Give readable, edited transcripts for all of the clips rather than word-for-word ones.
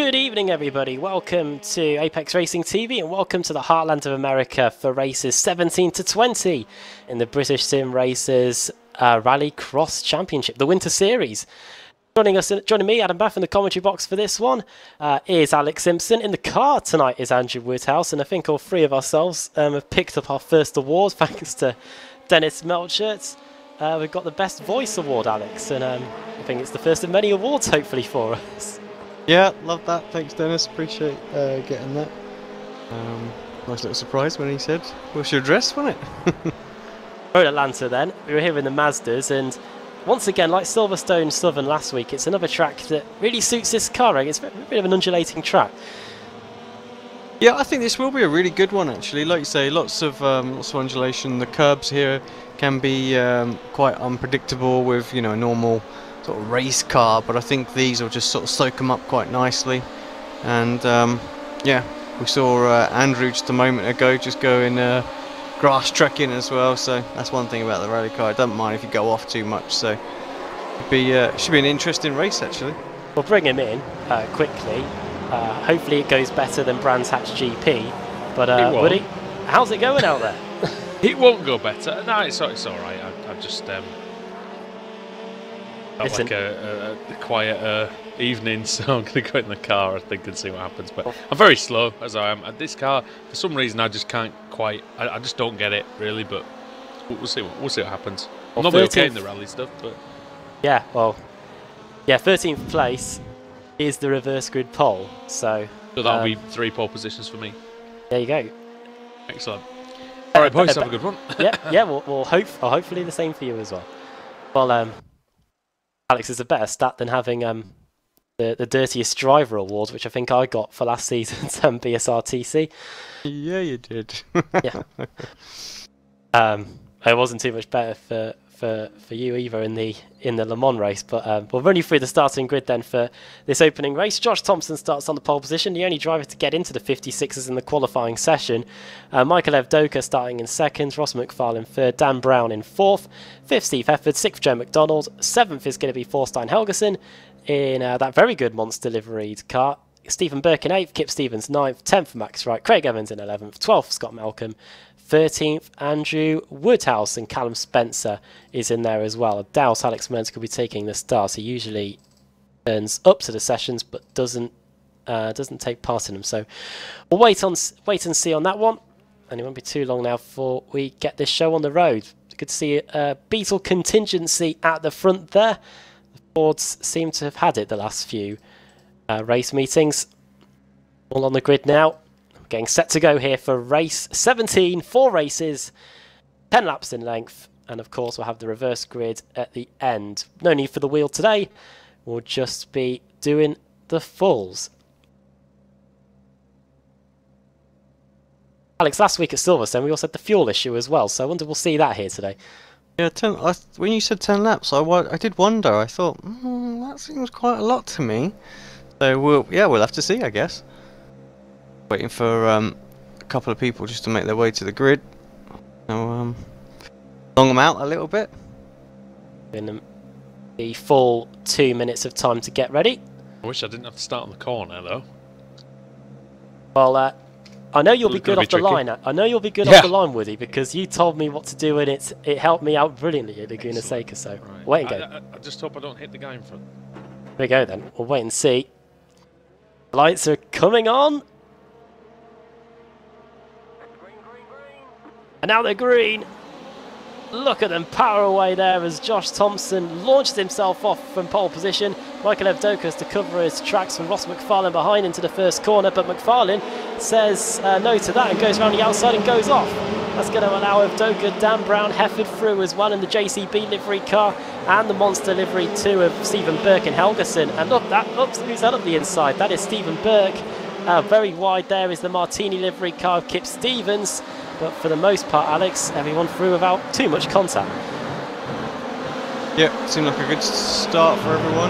Good evening, everybody. Welcome to Apex Racing TV and welcome to the Heartland of America for races 17 to 20 in the British Sim Racers Rally Cross Championship, the Winter Series. Joining me, Adam Bath, in the commentary box for this one is Alex Simpson. In the car tonight is Andrew Woodhouse, and I think all three of ourselves have picked up our first award thanks to Dennis Melchert. We've got the Best Voice Award, Alex, and I think it's the first of many awards, hopefully, for us. Yeah, love that. Thanks, Dennis. Appreciate getting that. Nice little surprise when he said, "What's your address?" wasn't it? We're in Atlanta then. We were here in the Mazdas, and once again, like Silverstone Southern last week, it's another track that really suits this car. Right? It's a bit of an undulating track. Yeah, I think this will be a really good one, actually. Like you say, lots of undulation. The curbs here can be quite unpredictable with, you know, a normal sort of race car, but I think these will just sort of soak them up quite nicely. And yeah, we saw Andrew just a moment ago just going grass trekking as well, so that's one thing about the rally car. It doesn't mind if you go off too much, so it should be an interesting race, actually. We'll bring him in quickly. Hopefully it goes better than Brands Hatch GP, but Woody, how's it going out there? It won't go better. No, it's all right. I've just like a quiet evening, so I'm going to go in the car, I think, and see what happens. But I'm very slow, as I am. This car, for some reason, I just can't quite. I just don't get it, really. But we'll see. We'll see what happens. I'm not okay in the rally stuff, but yeah, well, yeah, 13th place is the reverse grid pole, so that'll be 3 pole positions for me. There you go. Excellent. All right, boys, have a good one. yeah. We'll hopefully the same for you as well. Well, Alex, is a better stat than having the Dirtiest Driver Award, which I think I got for last season's BSR TC. Yeah, you did. Yeah. It wasn't too much better for you either in the Le Mans race, but we'll run you through the starting grid then for this opening race. Josh Thompson starts on the pole position, the only driver to get into the 56s in the qualifying session. Michael Evdoka starting in second, Ross McFarlane third, Dan Brown in fourth, fifth Steve Hefford, sixth Joe McDonald, seventh is going to be Thorstein Helgeson in that very good monster liveried car. Stephen Burke in 8th, Kip Stevens 9th, 10th Max Wright, Craig Evans in 11th, 12th Scott Malcolm, 13th Andrew Woodhouse, and Callum Spencer is in there as well. I doubt Alex Merns could be taking the start. He usually turns up to the sessions but doesn't take part in them. So we'll wait and see on that one, and it won't be too long now before we get this show on the road. Good to see a Beetle contingency at the front there. The Fords seem to have had it the last few race meetings. All on the grid now. Getting set to go here for race 17, 4 races, 10 laps in length, and of course we'll have the reverse grid at the end. No need for the wheel today, we'll just be doing the fulls. Alex, last week at Silverstone we also had the fuel issue as well, so I wonder we'll see that here today. Yeah, when you said 10 laps, I did wonder. I thought, that seems quite a lot to me. So we'll have to see, I guess. Waiting for a couple of people just to make their way to the grid. So, long them out a little bit. In the full 2 minutes of time to get ready. I wish I didn't have to start on the corner, though. Well, I know you'll be good off the line. I know you'll be good off the line, Woody, because you told me what to do, and it helped me out brilliantly at Laguna Seca. So right. Wait and go. I just hope I don't hit the guy in front. Here we go then. We'll wait and see. The lights are coming on. And now they're green. Look at them power away there as Josh Thompson launches himself off from pole position. Michael Evdoka to cover his tracks from Ross McFarlane behind into the first corner, but McFarlane says no to that and goes around the outside and goes off. That's going to allow Evdoka, Dan Brown, Hefford through as well in the JCB livery car and the monster livery too of Stephen Burke and Helgeson. And look, who's that up the inside? That is Stephen Burke. Very wide there is the Martini livery car of Kip Stevens. But for the most part, Alex, everyone through without too much contact. Yeah, seemed like a good start for everyone.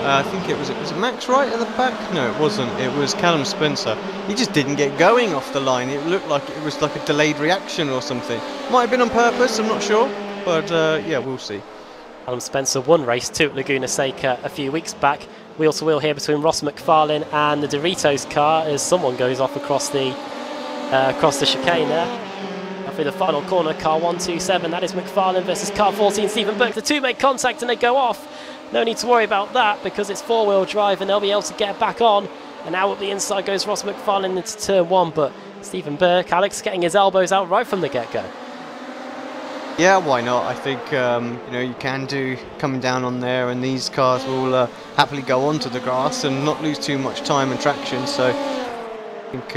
I think it was Max Wright at the back? No, it wasn't. It was Callum Spencer. He just didn't get going off the line. It looked like it was like a delayed reaction or something. Might have been on purpose, I'm not sure. But yeah, we'll see. Callum Spencer won race 2 at Laguna Seca a few weeks back. wheel to wheel here between Ross McFarlane and the Doritos car as someone goes off across the chicane there. Through the final corner, car 127, that is McFarlane versus car 14, Stephen Burke. The two make contact and they go off. No need to worry about that because it's four-wheel drive and they'll be able to get back on. And now up the inside goes Ross McFarlane into turn one, but Stephen Burke, Alex, getting his elbows out right from the get-go. Yeah, why not? I think you know, you can do coming down on there, and these cars will happily go onto the grass and not lose too much time and traction. So I think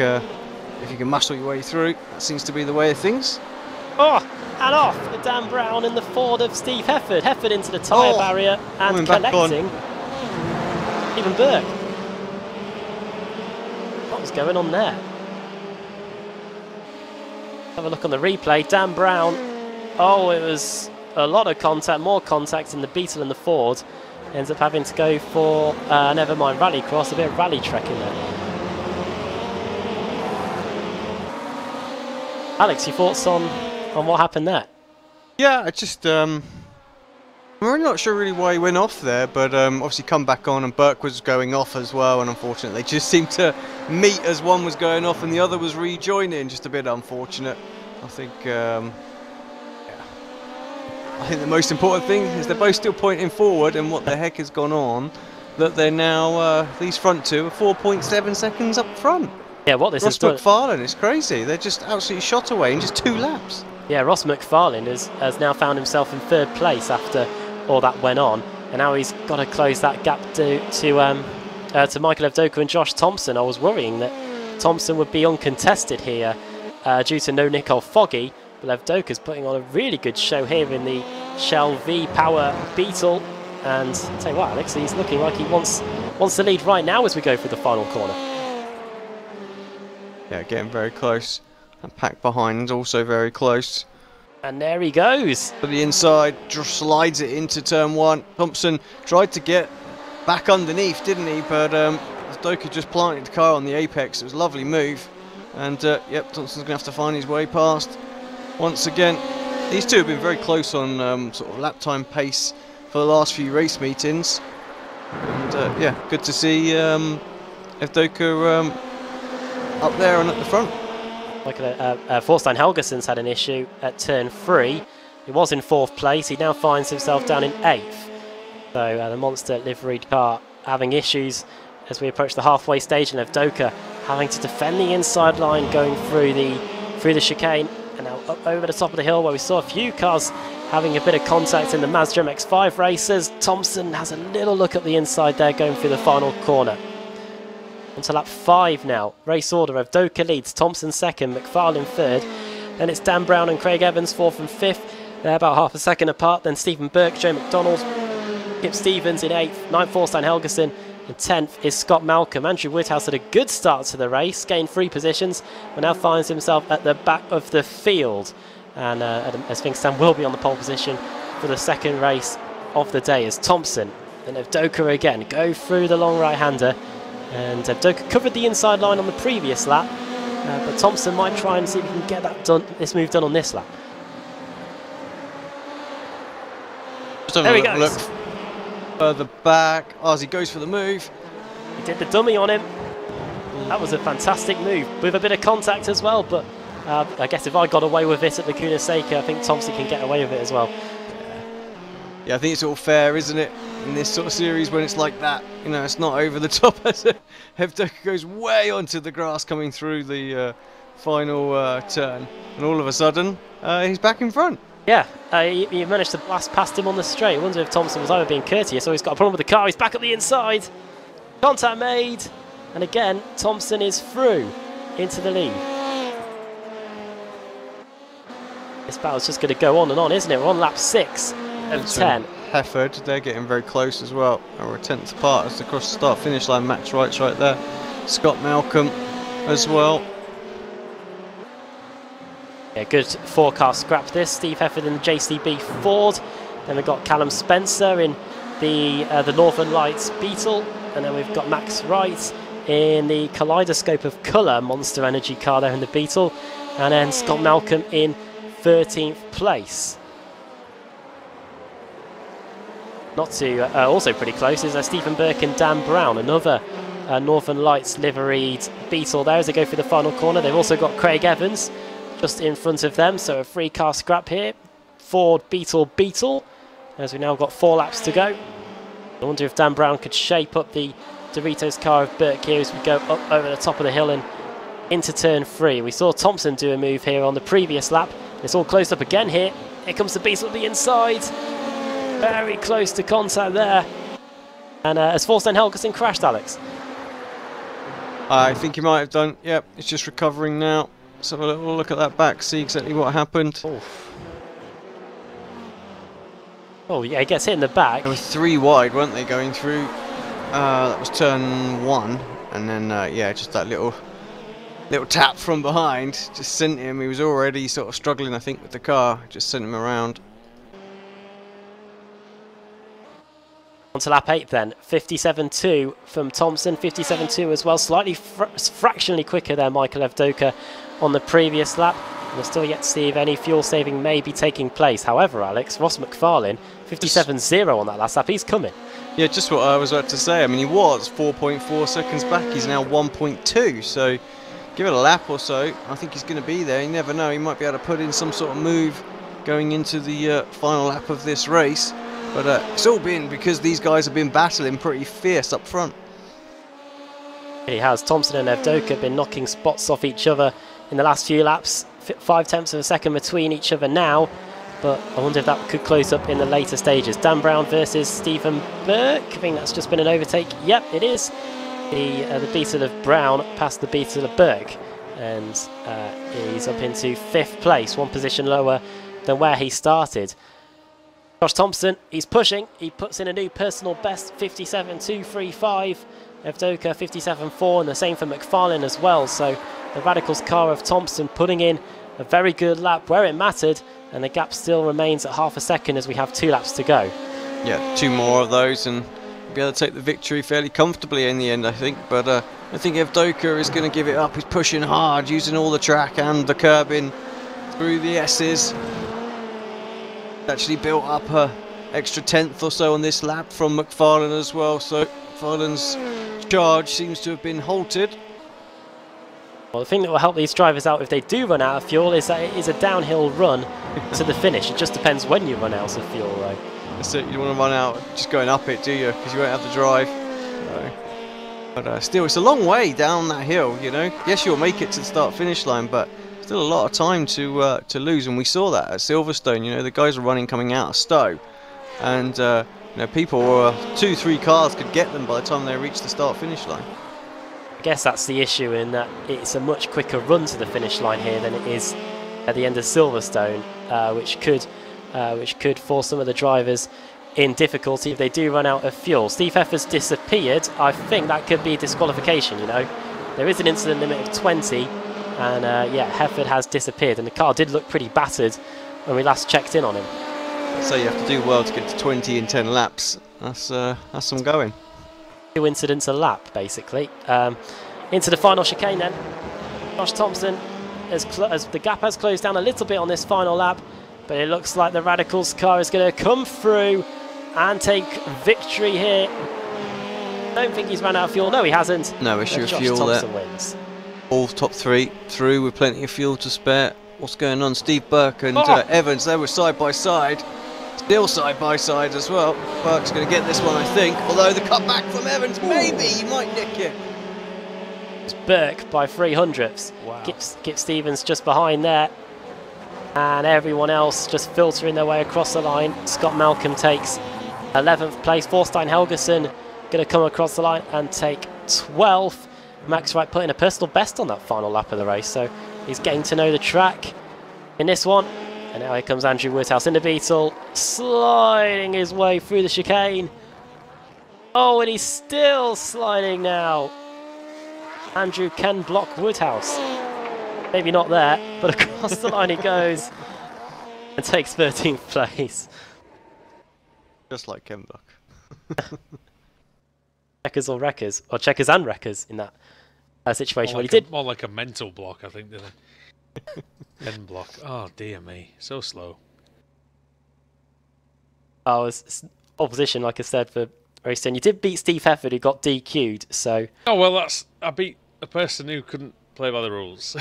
if you can muscle your way through, that seems to be the way of things. Oh, and off the Dan Brown and the Ford of Steve Hefford. Hefford into the tyre barrier and collecting Stephen Burke. What was going on there? Have a look on the replay. Dan Brown. Oh, it was a lot of contact, more contact in the Beetle and the Ford. Ends up having to go for, never mind, rallycross, a bit of rally trekking there. Alex, your thoughts on what happened there? Yeah, I just I'm really not sure really why he went off there, but obviously come back on, and Burke was going off as well, and unfortunately they just seemed to meet as one was going off and the other was rejoining. Just a bit unfortunate. I think I think the most important thing is they're both still pointing forward, and what the heck has gone on that they're now these front two are 4.7 seconds up front. Yeah, what this Ross is done. McFarlane is crazy. They're just absolutely shot away in just 2 laps. Yeah, Ross McFarlane has now found himself in 3rd place after all that went on, and now he's got to close that gap to Michael Evdoka and Josh Thompson. I was worrying that Thompson would be uncontested here due to no Nicole Foggy, but Evdoka's putting on a really good show here in the Shell V Power Beetle. And I'll tell you what, Alex, he's looking like he wants the lead right now as we go through the final corner. Yeah, getting very close. And pack behind also very close. And there he goes. To the inside, just slides it into turn 1. Thompson tried to get back underneath, didn't he? But Evdoka just planted the car on the apex. It was a lovely move. And yep, Thompson's going to have to find his way past. Once again, these two have been very close on sort of lap time pace for the last few race meetings. And yeah, good to see Evdoka up there and at the front. Thorstein Helgesen's had an issue at turn 3. He was in 4th place. He now finds himself down in 8th. So the monster liveried car having issues as we approach the halfway stage, and Evdoka having to defend the inside line going through the chicane, and now up over the top of the hill where we saw a few cars having a bit of contact in the Mazda MX-5 races. Thompson has a little look at the inside there going through the final corner. Onto lap 5 now. Race order: Evdoka leads, Thompson 2nd, McFarlane 3rd. Then it's Dan Brown and Craig Evans 4th and 5th. They're about half a second apart. Then Stephen Burke, Joe McDonald, Kip Stevens in 8th, 9th Thorstein Helgesen, and 10th is Scott Malcolm. Andrew Woodhouse had a good start to the race, gained 3 positions, but now finds himself at the back of the field. And as things stand, will be on the pole position for the 2nd race of the day as Thompson and Evdoka again go through the long right-hander. And Evdoka covered the inside line on the previous lap, but Thompson might try and see if he can get this move done on this lap. There he goes. Look further back as he goes for the move. He did the dummy on him. That was a fantastic move with a bit of contact as well, but I guess if I got away with it at Laguna Seca, I think Thompson can get away with it as well. Yeah, I think it's all fair, isn't it, in this sort of series when it's like that. You know, it's not over the top as Evdoka goes way onto the grass coming through the final turn, and all of a sudden he's back in front. Yeah, he managed to blast past him on the straight. I wonder if Thompson was either being courteous or he's got a problem with the car. He's back at the inside. Contact made, and again Thompson is through into the lead. This battle's just going to go on and on, isn't it? We're on lap 6 of 10. Hefford, they're getting very close as well. We're a 10th apart as across the start-finish line. Max Wright's right there. Scott Malcolm as well. Yeah, good forecast scrap this. Steve Hefford in the JCB Ford. Then we've got Callum Spencer in the Northern Lights Beetle. And then we've got Max Wright in the Kaleidoscope of Colour Monster Energy car there in the Beetle. And then Scott Malcolm in 13th place. not too, also pretty close, is Stephen Burke and Dan Brown, another Northern Lights liveried Beetle there as they go through the final corner. They've also got Craig Evans just in front of them, so a 3-car scrap here. Ford Beetle, as we now got 4 laps to go. I wonder if Dan Brown could shape up the Doritos car of Burke here as we go up over the top of the hill and into turn 3. We saw Thompson do a move here on the previous lap. It's all closed up again here. Here comes the Beetle at the inside. Very close to contact there. And has Thorstein Helgeson crashed, Alex? I think he might have done. Yep, it's just recovering now. Let's have a little look at that back, see exactly what happened. Oh yeah, he gets hit in the back. They were 3 wide, weren't they, going through? That was turn 1, and then yeah, just that little tap from behind just sent him. He was already sort of struggling, I think, with the car. Just sent him around. On to lap 8 then. 57.2 from Thompson. 57.2 as well. Slightly fractionally quicker there, Michael Evdoka, on the previous lap. We're still yet to see if any fuel saving may be taking place. However, Alex, Ross McFarlane, 57.0 on that last lap. He's coming. Yeah, just what I was about to say. I mean, he was 4.4 seconds back. He's now 1.2. So give it a lap or so. I think he's going to be there. You never know. He might be able to put in some sort of move going into the final lap of this race. But it's all been because these guys have been battling pretty fierce up front. He has. Thompson and Evdoka been knocking spots off each other in the last few laps. 5/10 of a second between each other now. But I wonder if that could close up in the later stages. Dan Brown versus Stephen Burke. I think that's just been an overtake. Yep, it is. The Beetle of Brown past the Beetle of Burke. And he's up into 5th place, 1 position lower than where he started. Josh Thompson, he's pushing. He puts in a new personal best, 57.235. Evdoka 57.4, and the same for McFarlane as well. So the Radicals car of Thompson putting in a very good lap where it mattered, and the gap still remains at half a second as we have 2 laps to go. Yeah, 2 more of those and be able to take the victory fairly comfortably in the end, I think. But I think Evdoka is going to give it up. He's pushing hard, using all the track and the curbing through the S's. Actually built up a extra 10th or so on this lap from McFarlane as well. So McFarlane's charge seems to have been halted. Well, the thing that will help these drivers out if they do run out of fuel is that it is a downhill run to the finish. It just depends when you run out of fuel, right? That's it. You don't want to run out just going up it, do you? Because you won't have the drive. So, but still, it's a long way down that hill, you know. Yes, you'll make it to the start-finish line, but still a lot of time to lose. And we saw that at Silverstone. You know, the guys were running coming out of Stowe, and you know, people were 2-3 cars could get them by the time they reached the start-finish line. I guess that's the issue in that it's a much quicker run to the finish line here than it is at the end of Silverstone, which could force some of the drivers in difficulty if they do run out of fuel. Steve Heffer's disappeared. I think that could be disqualification, you know. There is an incident limit of 20, and yeah, Hefford has disappeared, and the car did look pretty battered when we last checked in on him. So you have to do well to get to 20 in 10 laps. That's some going. 2 incidents a lap, basically. Into the final chicane then. Josh Thompson, as the gap has closed down a little bit on this final lap, but it looks like the Radicals car is going to come through and take victory here. I don't think he's run out of fuel. No, he hasn't. No issue of Josh fuel Thompson there. wins. All top 3 through with plenty of fuel to spare. What's going on? Steve Burke and Evans, they were side by side. Still side by side as well. Burke's going to get this one, I think. Although the cut back from Evans, maybe he might nick it. It's Burke by 300ths. Wow. Kip Stevens just behind there. And everyone else just filtering their way across the line. Scott Malcolm takes 11th place. Thorstein Helgeson going to come across the line and take 12th. Max Wright putting a personal best on that final lap of the race. So he's getting to know the track in this one. And now here comes Andrew Woodhouse in the Beetle, sliding his way through the chicane. Oh, and he's still sliding now. Andrew can block Woodhouse. Maybe not there, but across the line he goes and takes 13th place. Just like Ken Block. Checkers or wreckers, or checkers and wreckers in that situation. More, Well, like he did. more like a mental block, I think, didn't it? Pen block. Oh dear me, so slow. Oh, it's pole position, like I said, for race 10. You did beat Steve Hefford, who got DQ'd, so... Oh, well, I beat a person who couldn't play by the rules.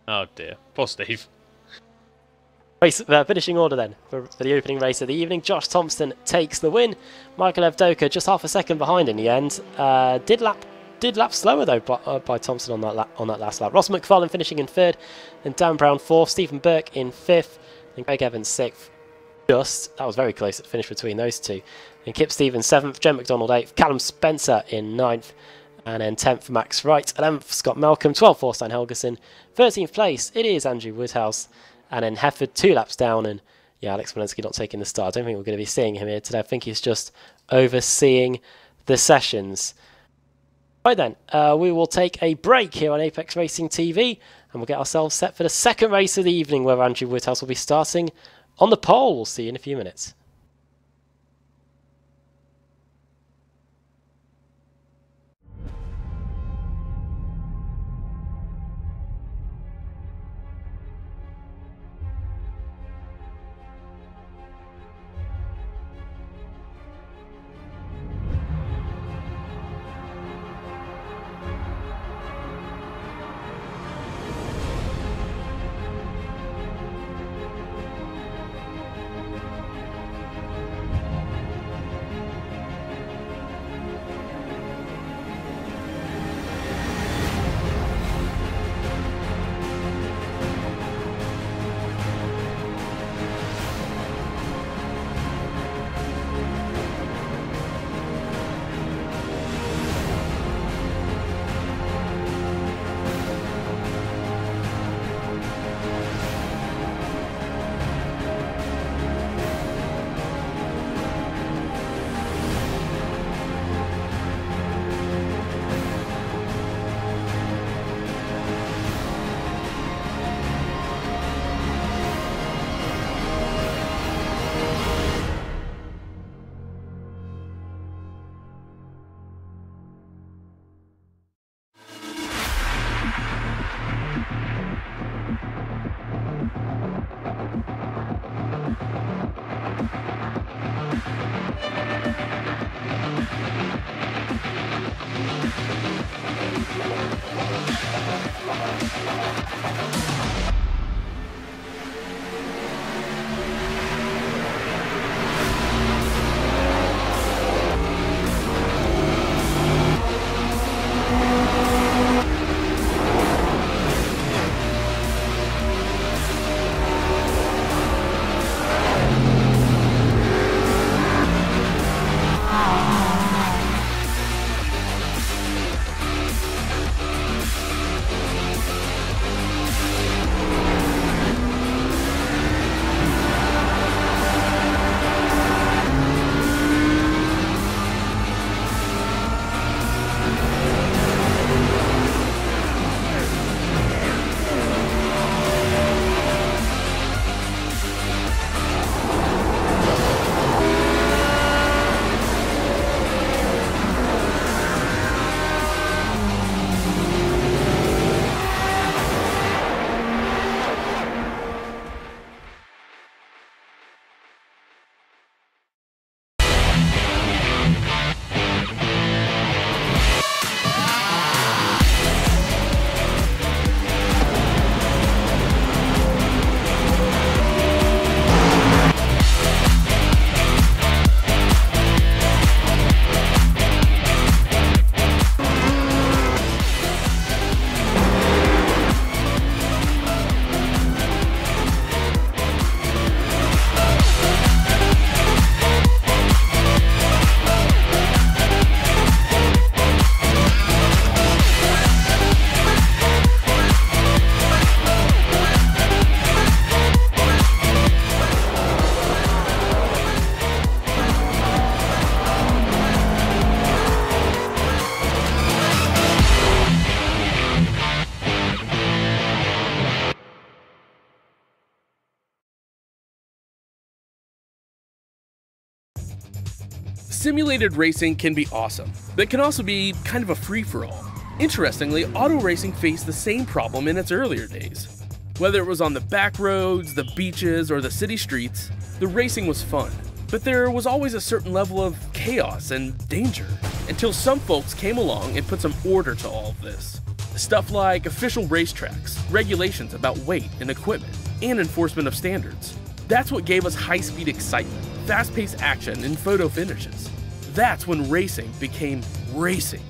Oh, dear. Poor Steve. Race, finishing order then for the opening race of the evening. Josh Thompson takes the win. Michael Evdoka just half a second behind in the end. Did lap slower though by Thompson on that last lap. Ross McFarlane finishing in third, then Dan Brown fourth, Stephen Burke in fifth, and Craig Evans sixth. That was very close at finish between those two. And Kip Stevens seventh, Jen McDonald eighth, Callum Spencer in ninth, and then 10th for Max Wright, 11th Scott Malcolm, 12th Thorstein Helgeson, 13th place it is Andrew Woodhouse. And then Hefford 2 laps down, and yeah, Alex Walensky not taking the start. I don't think we're going to be seeing him here today. I think he's just overseeing the sessions. Right then, we will take a break here on Apex Racing TV, and we'll get ourselves set for the second race of the evening, where Andrew Woodhouse will be starting on the pole. We'll see you in a few minutes. Simulated racing can be awesome, but it can also be kind of a free-for-all. Interestingly, auto racing faced the same problem in its earlier days. Whether it was on the back roads, the beaches, or the city streets, the racing was fun. But there was always a certain level of chaos and danger, until some folks came along and put some order to all of this. Stuff like official racetracks, regulations about weight and equipment, and enforcement of standards. That's what gave us high-speed excitement, fast-paced action, and photo finishes. That's when racing became racing.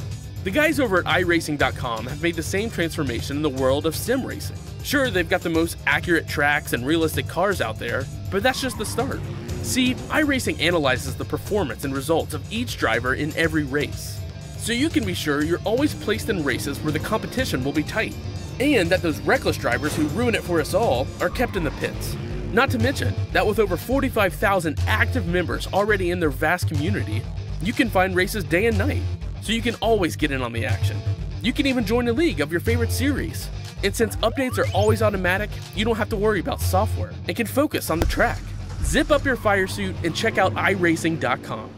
The guys over at iRacing.com have made the same transformation in the world of sim racing. Sure, they've got the most accurate tracks and realistic cars out there, but that's just the start. See, iRacing analyzes the performance and results of each driver in every race, so you can be sure you're always placed in races where the competition will be tight, and that those reckless drivers who ruin it for us all are kept in the pits. Not to mention that with over 45,000 active members already in their vast community, you can find races day and night, so you can always get in on the action. You can even join a league of your favorite series. And since updates are always automatic, you don't have to worry about software and can focus on the track. Zip up your fire suit and check out iRacing.com.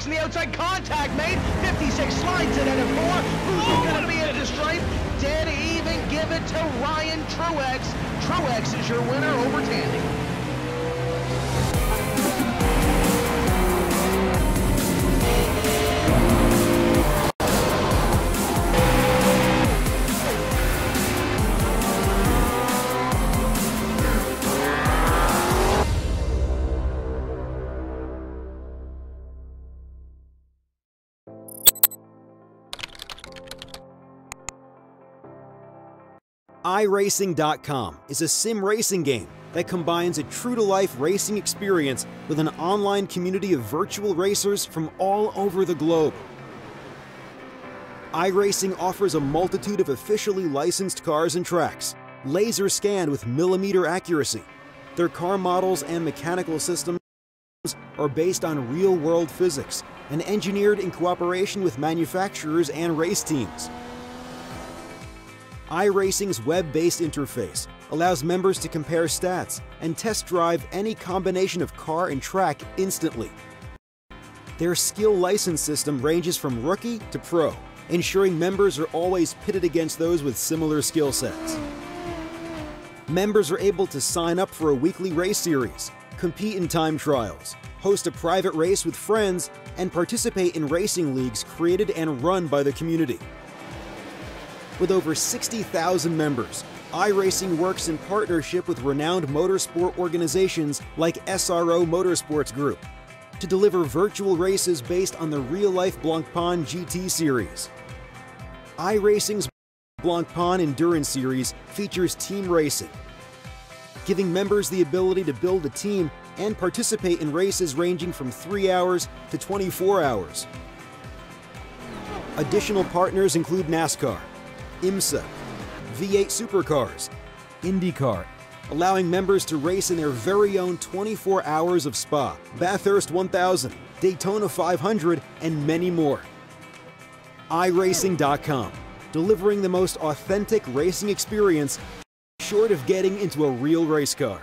In the outside, contact made. 56 slides it at a 4. Who's going to be at the stripe? Dead even. Give it to Ryan Truex. Truex is your winner over Tandy. iRacing.com is a sim racing game that combines a true-to-life racing experience with an online community of virtual racers from all over the globe. iRacing offers a multitude of officially licensed cars and tracks, laser scanned with millimeter accuracy. Their car models and mechanical systems are based on real-world physics and engineered in cooperation with manufacturers and race teams. iRacing's web-based interface allows members to compare stats and test drive any combination of car and track instantly. Their skill license system ranges from rookie to pro, ensuring members are always pitted against those with similar skill sets. Members are able to sign up for a weekly race series, compete in time trials, host a private race with friends, and participate in racing leagues created and run by the community. With over 60,000 members, iRacing works in partnership with renowned motorsport organizations like SRO Motorsports Group to deliver virtual races based on the real-life Blancpain GT series. iRacing's Blancpain Endurance Series features team racing, giving members the ability to build a team and participate in races ranging from 3 hours to 24 hours. Additional partners include NASCAR, IMSA, V8 Supercars, IndyCar, allowing members to race in their very own 24 hours of Spa, Bathurst 1000, Daytona 500, and many more. iRacing.com, delivering the most authentic racing experience short of getting into a real race car.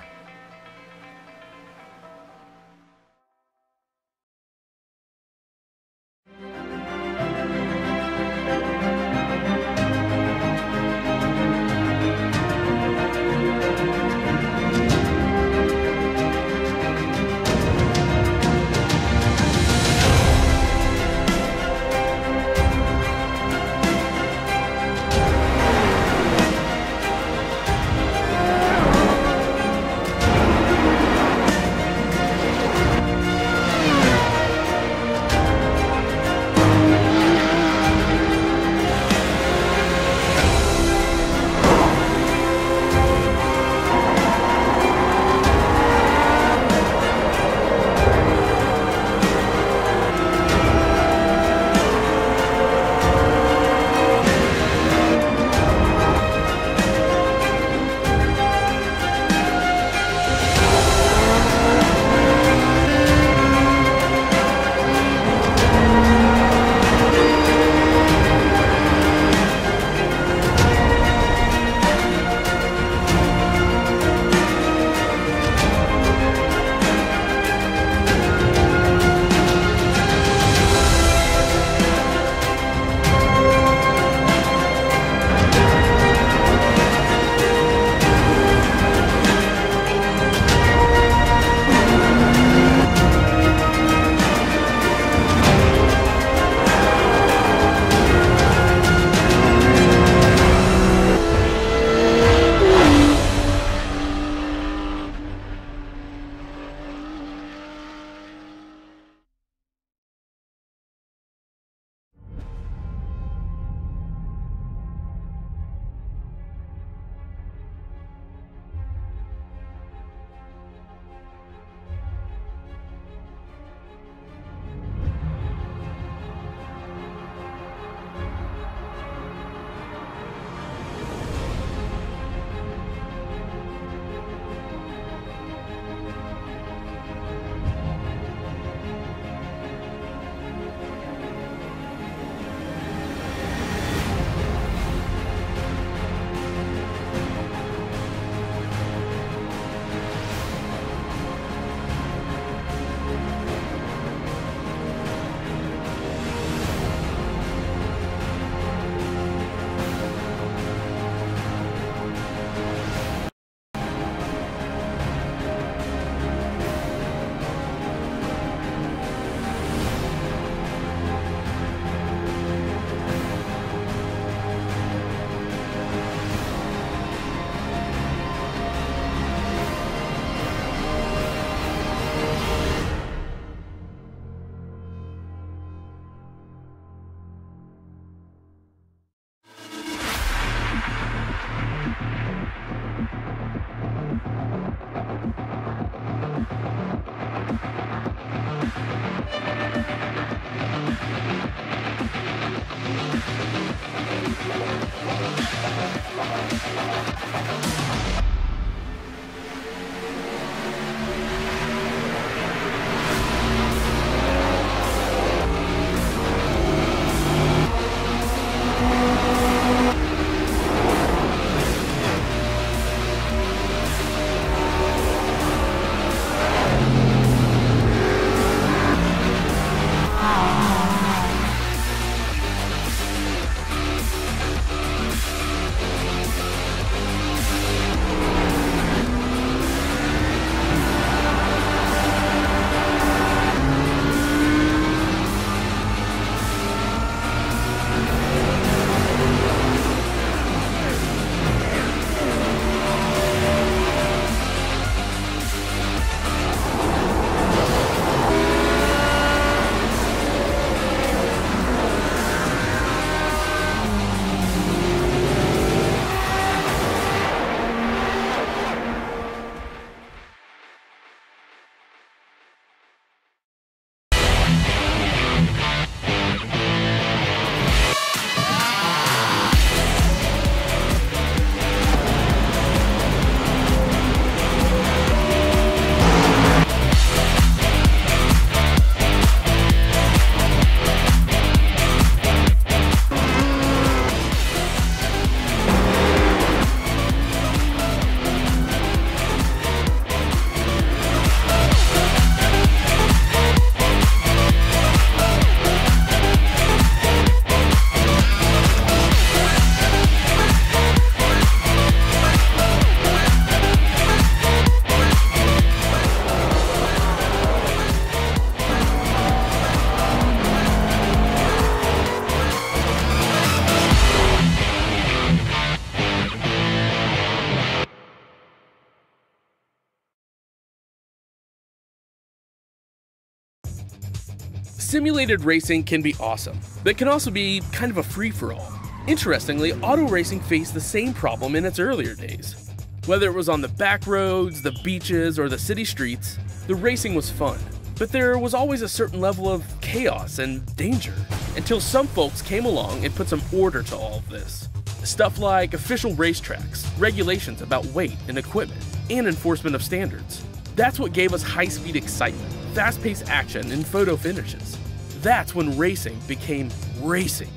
Simulated racing can be awesome, but it can also be kind of a free-for-all. Interestingly, auto racing faced the same problem in its earlier days. Whether it was on the back roads, the beaches, or the city streets, the racing was fun. But there was always a certain level of chaos and danger, until some folks came along and put some order to all of this. Stuff like official racetracks, regulations about weight and equipment, and enforcement of standards. That's what gave us high-speed excitement, fast-paced action, and photo finishes. That's when racing became racing.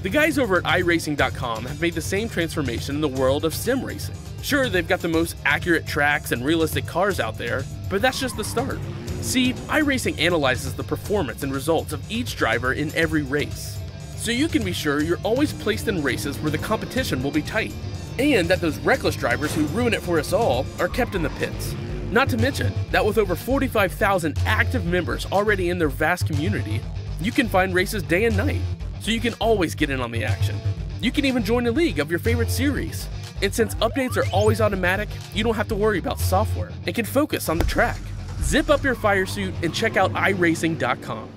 The guys over at iRacing.com have made the same transformation in the world of sim racing. Sure, they've got the most accurate tracks and realistic cars out there, but that's just the start. See, iRacing analyzes the performance and results of each driver in every race, so you can be sure you're always placed in races where the competition will be tight, and that those reckless drivers who ruin it for us all are kept in the pits. Not to mention that with over 45,000 active members already in their vast community, you can find races day and night, so you can always get in on the action. You can even join a league of your favorite series. And since updates are always automatic, you don't have to worry about software and can focus on the track. Zip up your fire suit and check out iRacing.com.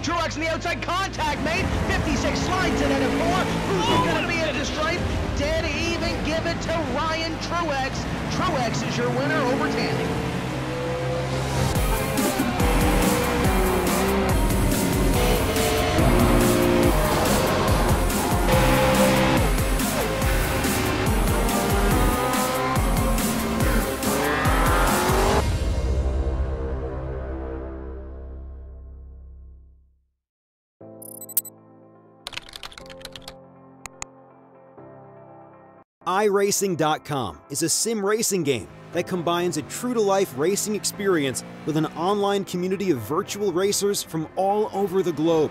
Truex in the outside, contact made, 56 slides it into 4, who's going to be at the stripe, dead even, give it to Ryan Truex. Truex is your winner over Tandy. iRacing.com is a sim racing game that combines a true-to-life racing experience with an online community of virtual racers from all over the globe.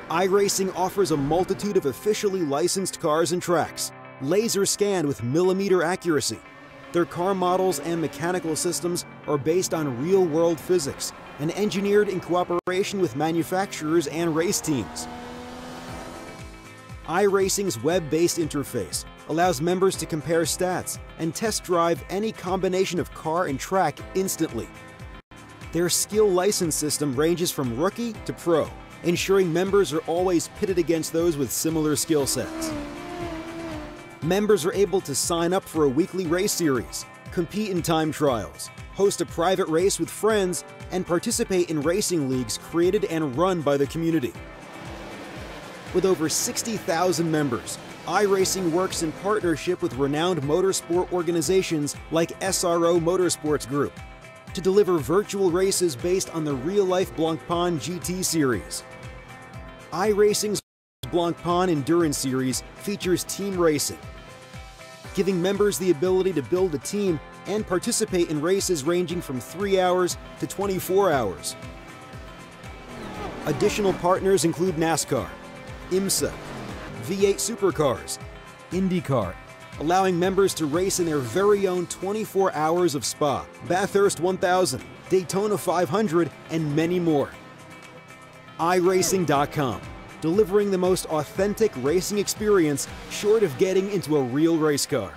iRacing offers a multitude of officially licensed cars and tracks, laser scanned with millimeter accuracy. Their car models and mechanical systems are based on real-world physics and engineered in cooperation with manufacturers and race teams. iRacing's web-based interface allows members to compare stats and test drive any combination of car and track instantly. Their skill license system ranges from rookie to pro, ensuring members are always pitted against those with similar skill sets. Members are able to sign up for a weekly race series, compete in time trials, host a private race with friends, and participate in racing leagues created and run by the community. With over 60,000 members, iRacing works in partnership with renowned motorsport organizations like SRO Motorsports Group to deliver virtual races based on the real-life Blancpain GT series. iRacing's Blancpain Endurance Series features team racing, giving members the ability to build a team and participate in races ranging from 3 hours to 24 hours. Additional partners include NASCAR, IMSA, V8 Supercars, IndyCar, allowing members to race in their very own 24 hours of Spa, Bathurst 1000, Daytona 500, and many more. iRacing.com, delivering the most authentic racing experience short of getting into a real race car.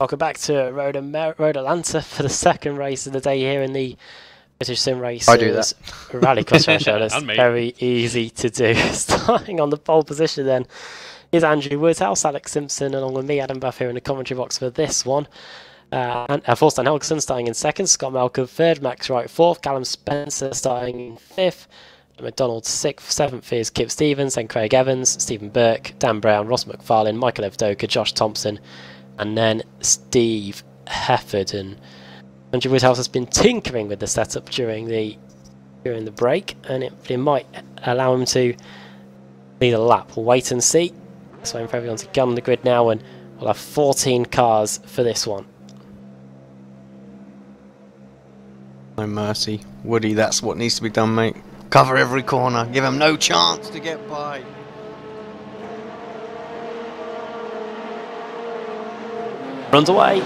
Welcome back to Road Atlanta for the second race of the day here in the British Sim Racers I do that. Rallycross Show. It's And me. very easy to do. Starting on the pole position then is Andrew Woodhouse, Alex Simpson, along with me, Adam Buff, here in the commentary box for this one. And Forstein Helgeson starting in second, Scott Malcolm third, Max Wright fourth, Callum Spencer starting in fifth, McDonald sixth, seventh is Kip Stevens, then Craig Evans, Stephen Burke, Dan Brown, Ross McFarlane, Michael Evdoka, Josh Thompson, and then Steve Hefford. And Andrew Woodhouse has been tinkering with the setup during the break, and it might allow him to lead a lap. We'll wait and see. So waiting for everyone to get on the grid now, and we'll have 14 cars for this one. No mercy. Woody, that's what needs to be done, mate. Cover every corner. Give him no chance to get by. Runs away.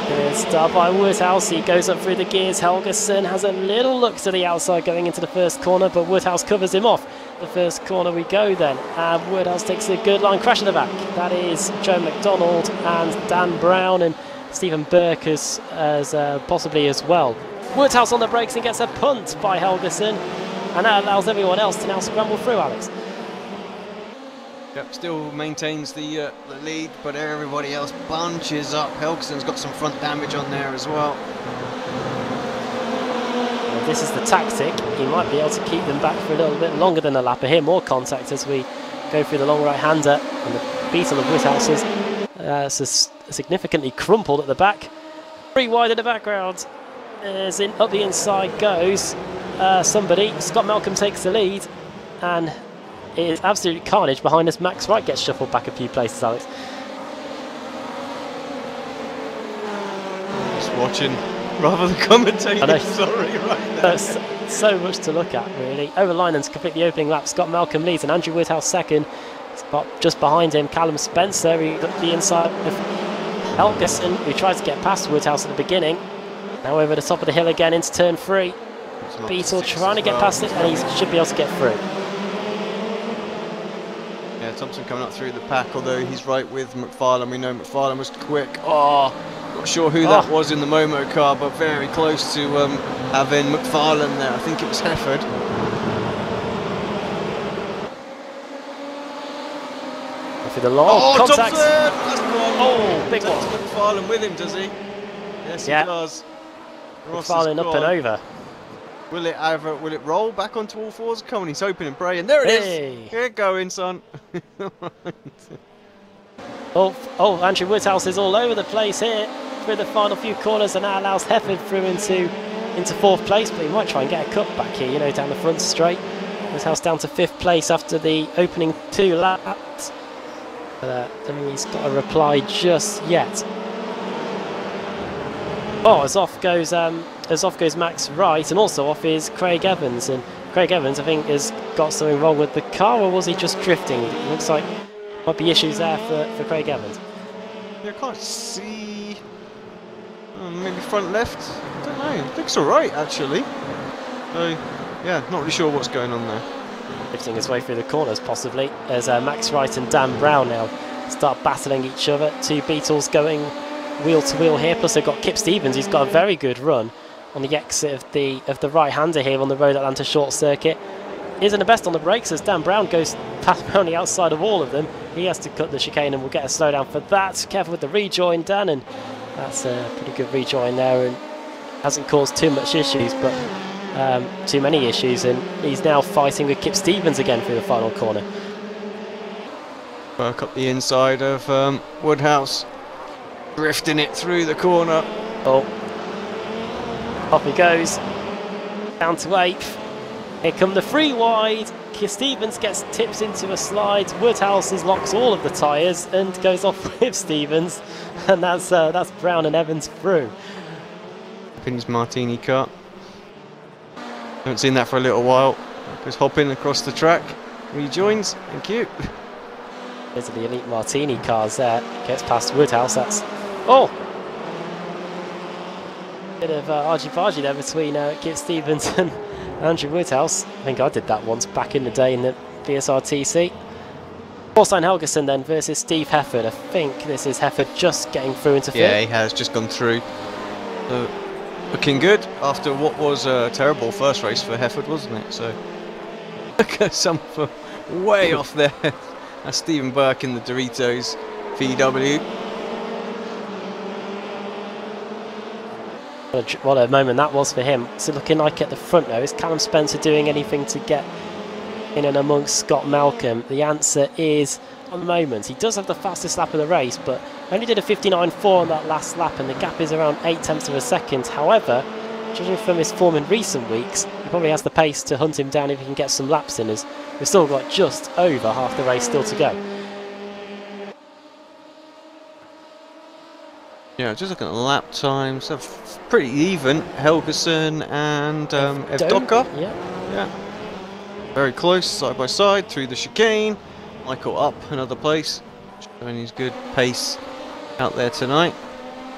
Good start by Woodhouse. He goes up through the gears. Helgeson has a little look to the outside going into the first corner, but Woodhouse covers him off. The first corner we go then. And Woodhouse takes a good line crash in the back. That is Joe McDonald and Dan Brown, and Stephen Burke as possibly as well. Woodhouse on the brakes and gets a punt by Helgeson, and that allows everyone else to now scramble through, Alex. Yep, still maintains the lead, but everybody else bunches up. Helgeson's got some front damage on there as well. Well, this is the tactic. He might be able to keep them back for a little bit longer than a lap. I hear more contact as we go through the long right-hander, and the Beetle of Woodhouse is significantly crumpled at the back. 3 wide in the background. As in up the inside goes somebody. Scott Malcolm takes the lead, and it is absolute carnage behind us. Max Wright gets shuffled back a few places, Alex. Just watching rather than commentating. I know. Sorry, right there. There's so much to look at, really. Over the line and to complete the opening lap, Scott Malcolm leads, and Andrew Woodhouse second. Just behind him, Callum Spencer, who got the inside of Helgeson, who tried to get past Woodhouse at the beginning. Now over the top of the hill again into turn 3. Beetle trying to get past it, and he should be able to get through. Yeah, Thompson coming up through the pack, although he's right with McFarlane. We know McFarlane was quick. Oh, not sure who that was in the Momo car, but very close to having McFarlane there. I think it was Hefford. For the long contact. Thompson! That's one. Oh, big one. Takes McFarlane with him, does he? Yes, yeah. He does. McFarlane up and over. Will it roll back onto all fours? Come on, he's hoping and praying. There it is. Get going, son. Oh, Andrew Woodhouse is all over the place here through the final few corners, and that allows Hefford through into 4th place, but he might try and get a cut back here, you know, down the front straight. Woodhouse down to 5th place after the opening 2 laps. But I don't think he's got a reply just yet. Oh, as off goes Max Wright, and also off is Craig Evans. And Craig Evans, I think, has got something wrong with the car, or was he just drifting? It looks like there might be issues there for Craig Evans. Yeah, I can't see. Maybe front left. I don't know. I think it's all right actually. So yeah, not really sure what's going on there. Drifting his way through the corners possibly, as Max Wright and Dan Brown now start battling each other. 2 Beetles going wheel to wheel here, plus they've got Kip Stevens, who's got a very good run on the exit of the right-hander here on the Road Atlanta short circuit. Isn't the best on the brakes as Dan Brown goes past around the outside of all of them. He has to cut the chicane and will get a slowdown for that. Careful with the rejoin, Dan, and that's a pretty good rejoin there, and hasn't caused too much issues, but too many issues, and he's now fighting with Kip Stevens again through the final corner. Work up the inside of Woodhouse. Drifting it through the corner. Oh, off he goes, down to 8th. Here come the 3 wide. Stevens tips into a slide. Woodhouse locks all of the tyres and goes off with Stevens, and that's Brown and Evans through. His Martini car. Haven't seen that for a little while. Just hopping across the track. Rejoins. Thank you. Those are the elite Martini cars there. Gets past Woodhouse. That's bit of argy-bargy there between Kip Stevens and Andrew Woodhouse. I think I did that once back in the day in the BSR TC. Thorstein Helgeson then versus Steve Hefford. I think this is Hefford just getting through into fifth. Yeah, he has just gone through. So, looking good after what was a terrible first race for Hefford, wasn't it? So look at some way off there. That's Stephen Burke in the Doritos VW. What a moment that was for him. So looking like at the front now, is Callum Spencer doing anything to get in and amongst Scott Malcolm? The answer is on the moment. He does have the fastest lap of the race, but only did a 59.4 on that last lap, and the gap is around 0.8 of a second. However, judging from his form in recent weeks, he probably has the pace to hunt him down if he can get some laps in, as we've still got just over half the race still to go. Yeah, just looking at the lap times, they're pretty even. Helgeson and Evdoka. Yeah. Very close, side by side, through the chicane. Michael up another place, showing his good pace out there tonight.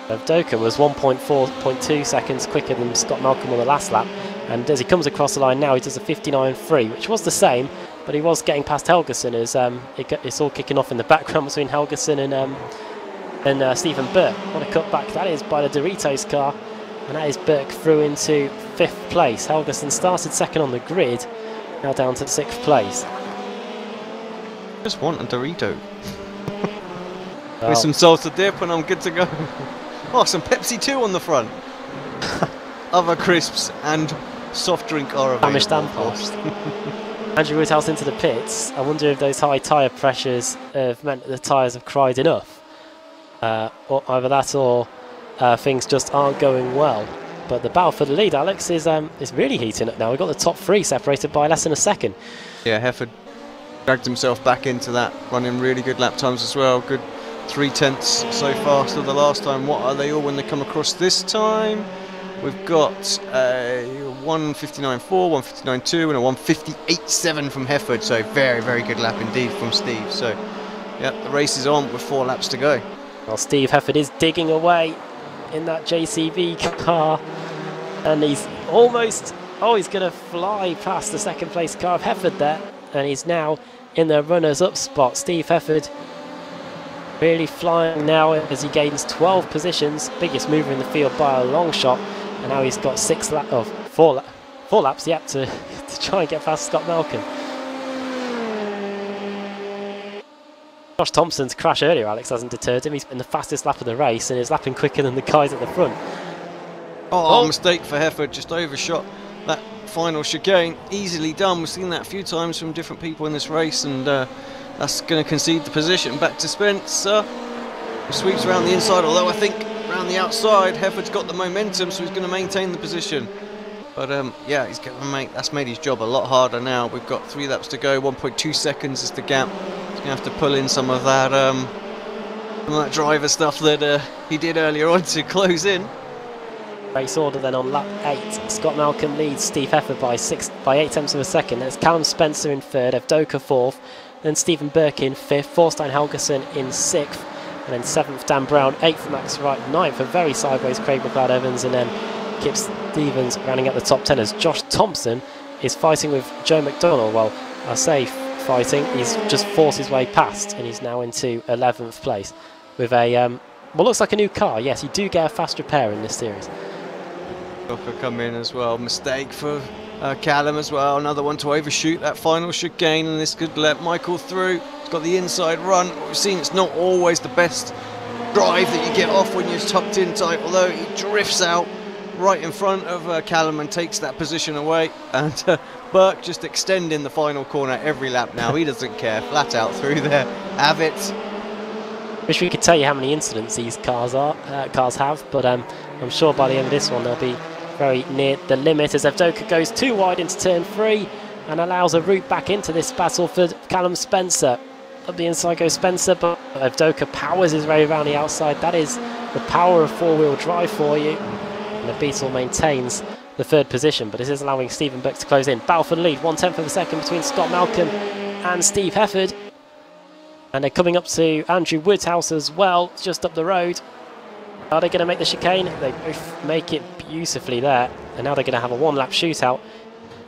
Evdoka was 1.2 seconds quicker than Scott Malcolm on the last lap, and as he comes across the line now, he does a 59.3, which was the same, but he was getting past Helgeson as it's all kicking off in the background between Helgeson and Stephen Burke. What a cutback that is by the Doritos car, and that is Burke through into 5th place. Helgeson started second on the grid, now down to 6th place. Just want a Dorito. Well, with some salsa dip and I'm good to go. Oh, some Pepsi too on the front. Other crisps and soft drink are available. and post. Andrew Woodhouse into the pits. I wonder if those high tyre pressures have meant that the tyres have cried enough. Or either that or things just aren't going well. But the battle for the lead, Alex, is really heating up now. We've got the top 3 separated by less than a second. Yeah, Hefford dragged himself back into that, running really good lap times as well. Good 0.3 so far to the last time. What are they all when they come across this time? We've got a 1:59.4, 1:59.2 and a 1:58.7 from Hefford. So very, very good lap indeed from Steve. So yeah, the race is on with 4 laps to go. Well, Steve Hefford is digging away in that JCB car, and he's almost, he's going to fly past the second place car of Hefford there, and he's now in the runners up spot. Steve Hefford really flying now as he gains 12 positions, biggest mover in the field by a long shot, and now he's got 4 laps yet to try and get past Scott Malcolm. Josh Thompson's crash earlier, Alex, hasn't deterred him. He's been the fastest lap of the race and is lapping quicker than the guys at the front. Oh, mistake for Hefford, just overshot that final chicane. Easily done. We've seen that a few times from different people in this race, and that's going to concede the position. Back to Spencer. He sweeps around the inside, although I think around the outside, Hefford's got the momentum, so he's going to maintain the position. But yeah, that's made his job a lot harder now. We've got 3 laps to go, 1.2 seconds is the gap. He's going to have to pull in some of that driver stuff that he did earlier on to close in. Race order then on lap 8. Scott Malcolm leads Steve Hefford by 0.8 of a second. There's Callum Spencer in 3rd, Evdoka 4th, then Stephen Burke in 5th, Thorstein Helgeson in 6th, and then 7th Dan Brown, 8th Max Wright, 9th a very sideways Craig McLeod-Evans, and then Kip Stevens rounding out the top 10 as Josh Thompson is fighting with Joe McDonnell. Well, I say fighting, he's just forced his way past, and he's now into 11th place with a what looks like a new car. Yes, you do get a fast repair in this series. Come in as well, mistake for Callum as well, another one to overshoot that final chicane, and this could let Michael through. He's got the inside run. We've seen it's not always the best drive that you get off when you're tucked in tight, although he drifts out right in front of Callum and takes that position away, and Burke just extending the final corner every lap now. He doesn't care, flat out through there. Have it. Wish we could tell you how many incidents these cars have, but I'm sure by the end of this one they'll be very near the limit as Evdoka goes too wide into turn 3, and allows a route back into this battle for Callum Spencer. Up the inside goes Spencer, but Avdoka powers his way around the outside. That is the power of four-wheel drive for you. And the Beetle maintains the third position, but this is allowing Stephen Burke to close in. Battle for the lead, 1/10 of a second between Scott Malcolm and Steve Hefford. And they're coming up to Andrew Woodhouse as well, just up the road. Are they going to make the chicane? They both make it beautifully there. And now they're going to have a one-lap shootout.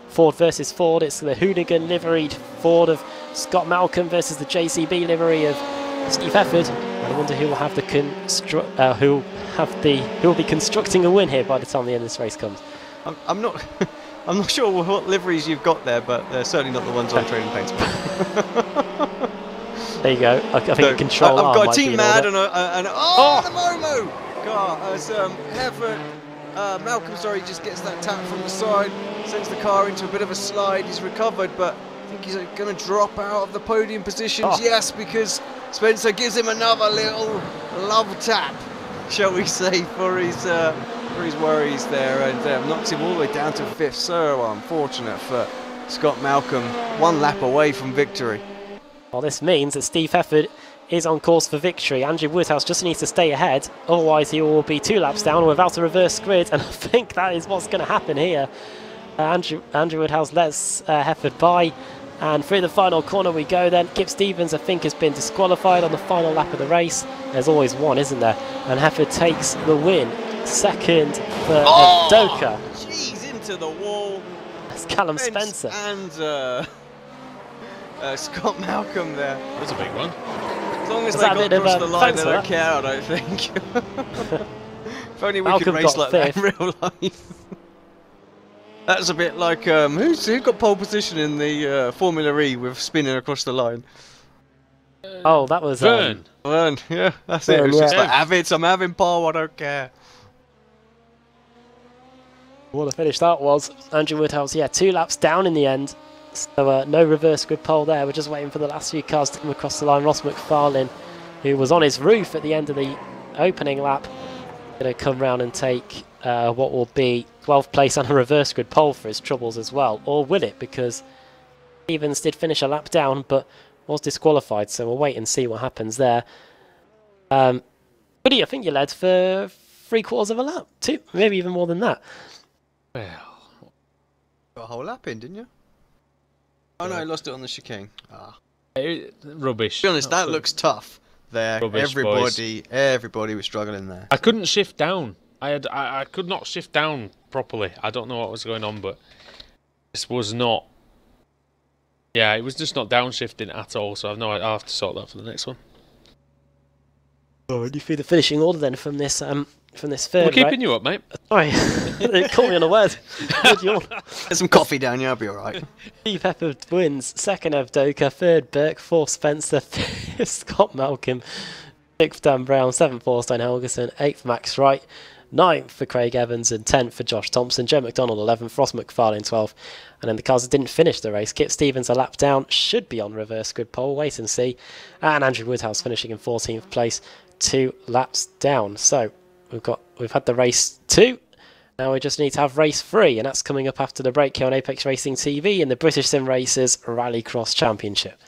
Ford versus Ford. It's the hooligan liveried Ford of Scott Malcolm versus the JCB livery of Steve Hefford. I wonder who will have the who will be constructing a win here by the time the end of this race comes. I'm not I'm not sure what liveries you've got there, but they're certainly not the ones on Trading Paints. There you go. I think a control I've arm got might a Team be Mad in order. and the Momo car as Hefford. Malcolm, sorry, just gets that tap from the side, sends the car into a bit of a slide. He's recovered, but I think he's going to drop out of the podium positions. Yes, because Spencer gives him another little love tap, shall we say, for his worries there, and knocks him all the way down to 5th. So unfortunate for Scott Malcolm, one lap away from victory. Well, this means that Steve Hefford is on course for victory. Andrew Woodhouse just needs to stay ahead, otherwise he will be 2 laps down without a reverse grid, and I think that is what's going to happen here. Andrew Woodhouse lets Hefford by, and through the final corner we go then. Kip Stevens, I think, has been disqualified on the final lap of the race. There's always one, isn't there? And Hefford takes the win. Second for Avdoka. Jeez, into the wall. That's Callum Spencer. And Scott Malcolm there. That's a big one. As long as they got across the line, they don't care, I don't think. If only we could race like that in real life. That's a bit like, who got pole position in the Formula E with spinning across the line? Oh, that was... Vern. Vern, yeah, that's it. It was just like, I'm having pole, I don't care. What a finish that was. Andrew Woodhouse, yeah, 2 laps down in the end. So no reverse grid pole there. We're just waiting for the last few cars to come across the line. Ross McFarlane, who was on his roof at the end of the opening lap, going to come round and take what will be 12th place and a reverse grid pole for his troubles as well. Or will it? Because Stevens did finish a lap down, but was disqualified. So we'll wait and see what happens there. Woody, I think you led for 3/4 of a lap. 2, maybe even more than that. Well, got a whole lap in, didn't you? Oh no, I lost it on the chicane. Rubbish. To be honest, that looks tough there. Rubbish, everybody was struggling there. I couldn't shift down. I could not shift down properly. I don't know what was going on, but this was not. Yeah, it was just not downshifting at all. So I'll have to sort that for the next one. Oh, and you through the finishing order then from this third. We're keeping you up, mate. Sorry, it caught me on a word. Good yawn. Get some coffee down, yeah, I'll be alright. Steve Hefford wins. 2nd Avdoka, 3rd Burke, 4th Spencer, 5th Scott Malcolm, 6th Dan Brown, 7th Orstein Helgeson, 8th Max Wright, 9th for Craig Evans, and 10th for Josh Thompson. Joe McDonald 11th, Ross McFarlane 12th, and then the cars that didn't finish the race. Kip Stevens a lap down, should be on reverse grid pole, wait and see, and Andrew Woodhouse finishing in 14th place, 2 laps down. So we've had the race 2. Now we just need to have race 3, and that's coming up after the break here on Apex Racing TV in the British Sim Racers Rallycross Championship.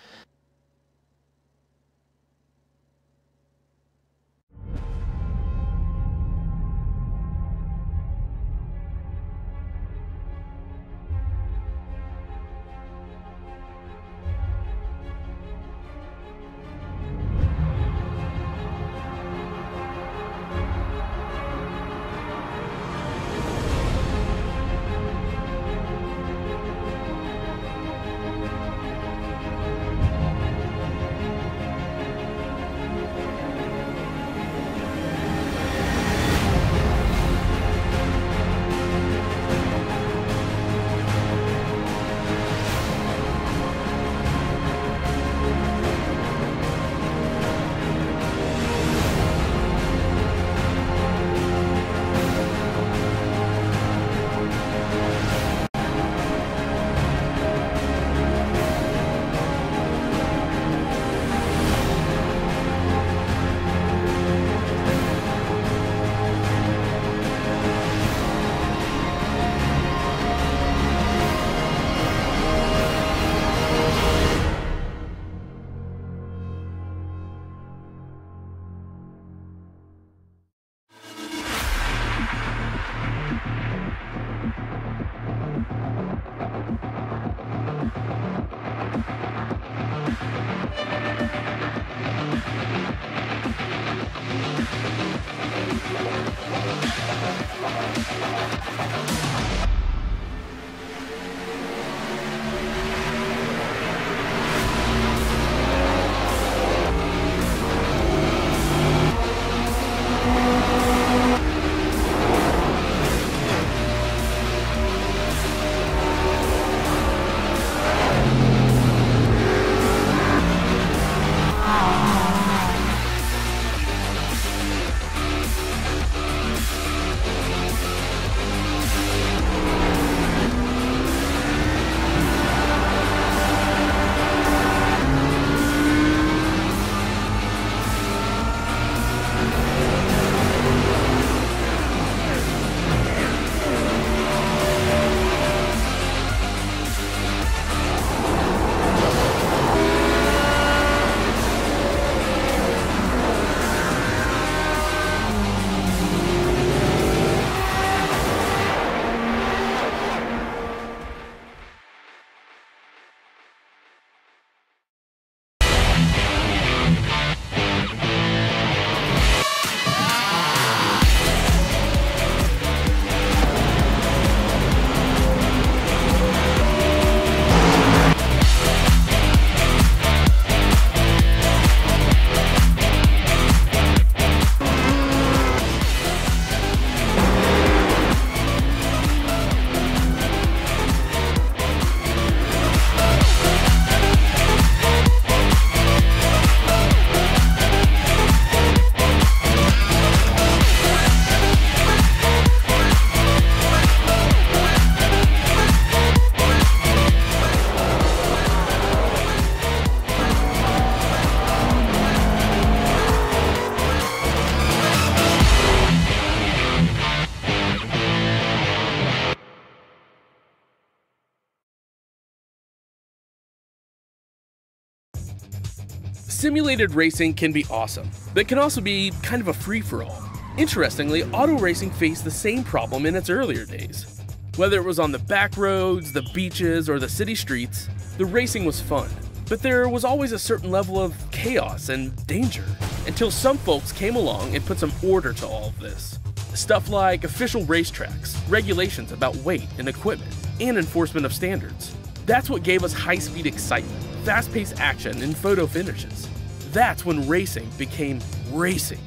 Simulated racing can be awesome, but it can also be kind of a free-for-all. Interestingly, auto racing faced the same problem in its earlier days. Whether it was on the back roads, the beaches, or the city streets, the racing was fun. But there was always a certain level of chaos and danger, until some folks came along and put some order to all of this. Stuff like official racetracks, regulations about weight and equipment, and enforcement of standards. That's what gave us high-speed excitement, fast-paced action, and photo finishes. That's when racing became racing.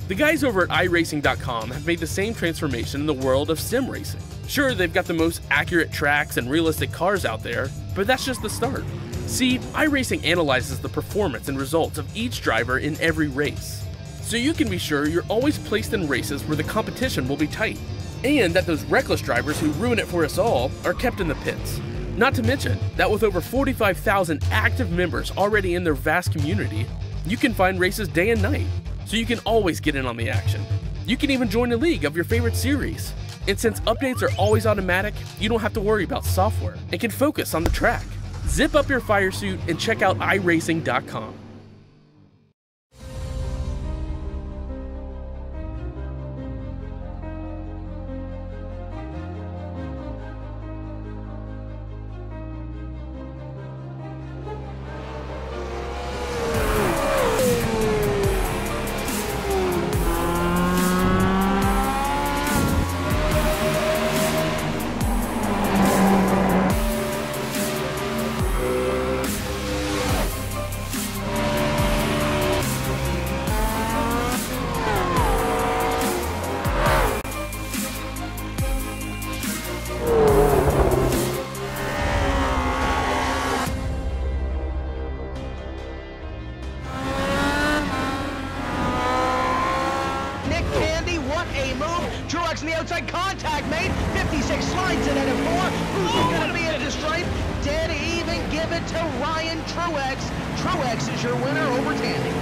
The guys over at iRacing.com have made the same transformation in the world of sim racing. Sure, they've got the most accurate tracks and realistic cars out there, but that's just the start. See, iRacing analyzes the performance and results of each driver in every race, so you can be sure you're always placed in races where the competition will be tight, and that those reckless drivers who ruin it for us all are kept in the pits. Not to mention that with over 45,000 active members already in their vast community, you can find races day and night, so you can always get in on the action. You can even join a league of your favorite series. And since updates are always automatic, you don't have to worry about software and can focus on the track. Zip up your fire suit and check out iRacing.com. Truex in the outside, contact made, 56 slides it at a 4, who's going to be at the stripe, dead even, give it to Ryan Truex. Truex is your winner over Tandy.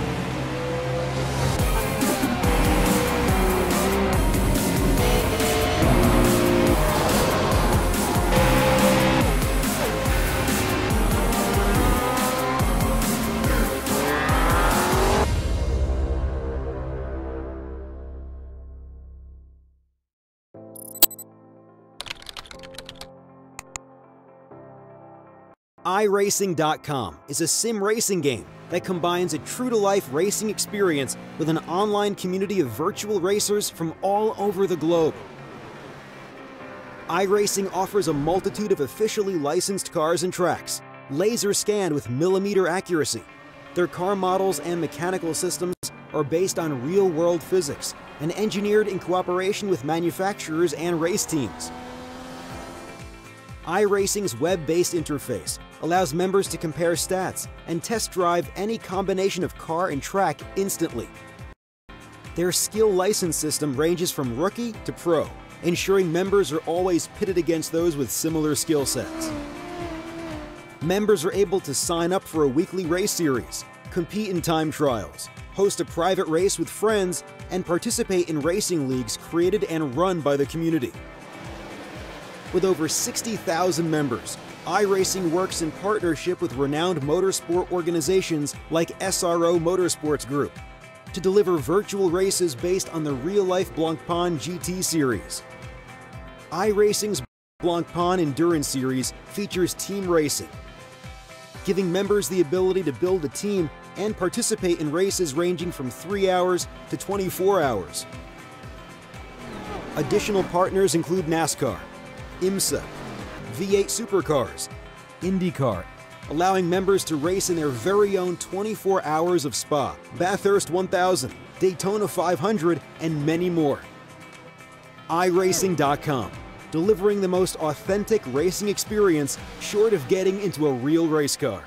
iRacing.com is a sim racing game that combines a true-to-life racing experience with an online community of virtual racers from all over the globe. iRacing offers a multitude of officially licensed cars and tracks, laser scanned with millimeter accuracy. Their car models and mechanical systems are based on real-world physics and engineered in cooperation with manufacturers and race teams. iRacing's web-based interface allows members to compare stats and test drive any combination of car and track instantly. Their skill license system ranges from rookie to pro, ensuring members are always pitted against those with similar skill sets. Members are able to sign up for a weekly race series, compete in time trials, host a private race with friends, and participate in racing leagues created and run by the community. With over 60,000 members, iRacing works in partnership with renowned motorsport organizations like SRO Motorsports Group to deliver virtual races based on the real-life Blancpain GT series. iRacing's Blancpain Endurance Series features team racing, giving members the ability to build a team and participate in races ranging from 3 hours to 24 hours. Additional partners include NASCAR, IMSA, V8 Supercars, IndyCar, allowing members to race in their very own 24 hours of Spa, Bathurst 1000, Daytona 500, and many more. iRacing.com, delivering the most authentic racing experience short of getting into a real race car.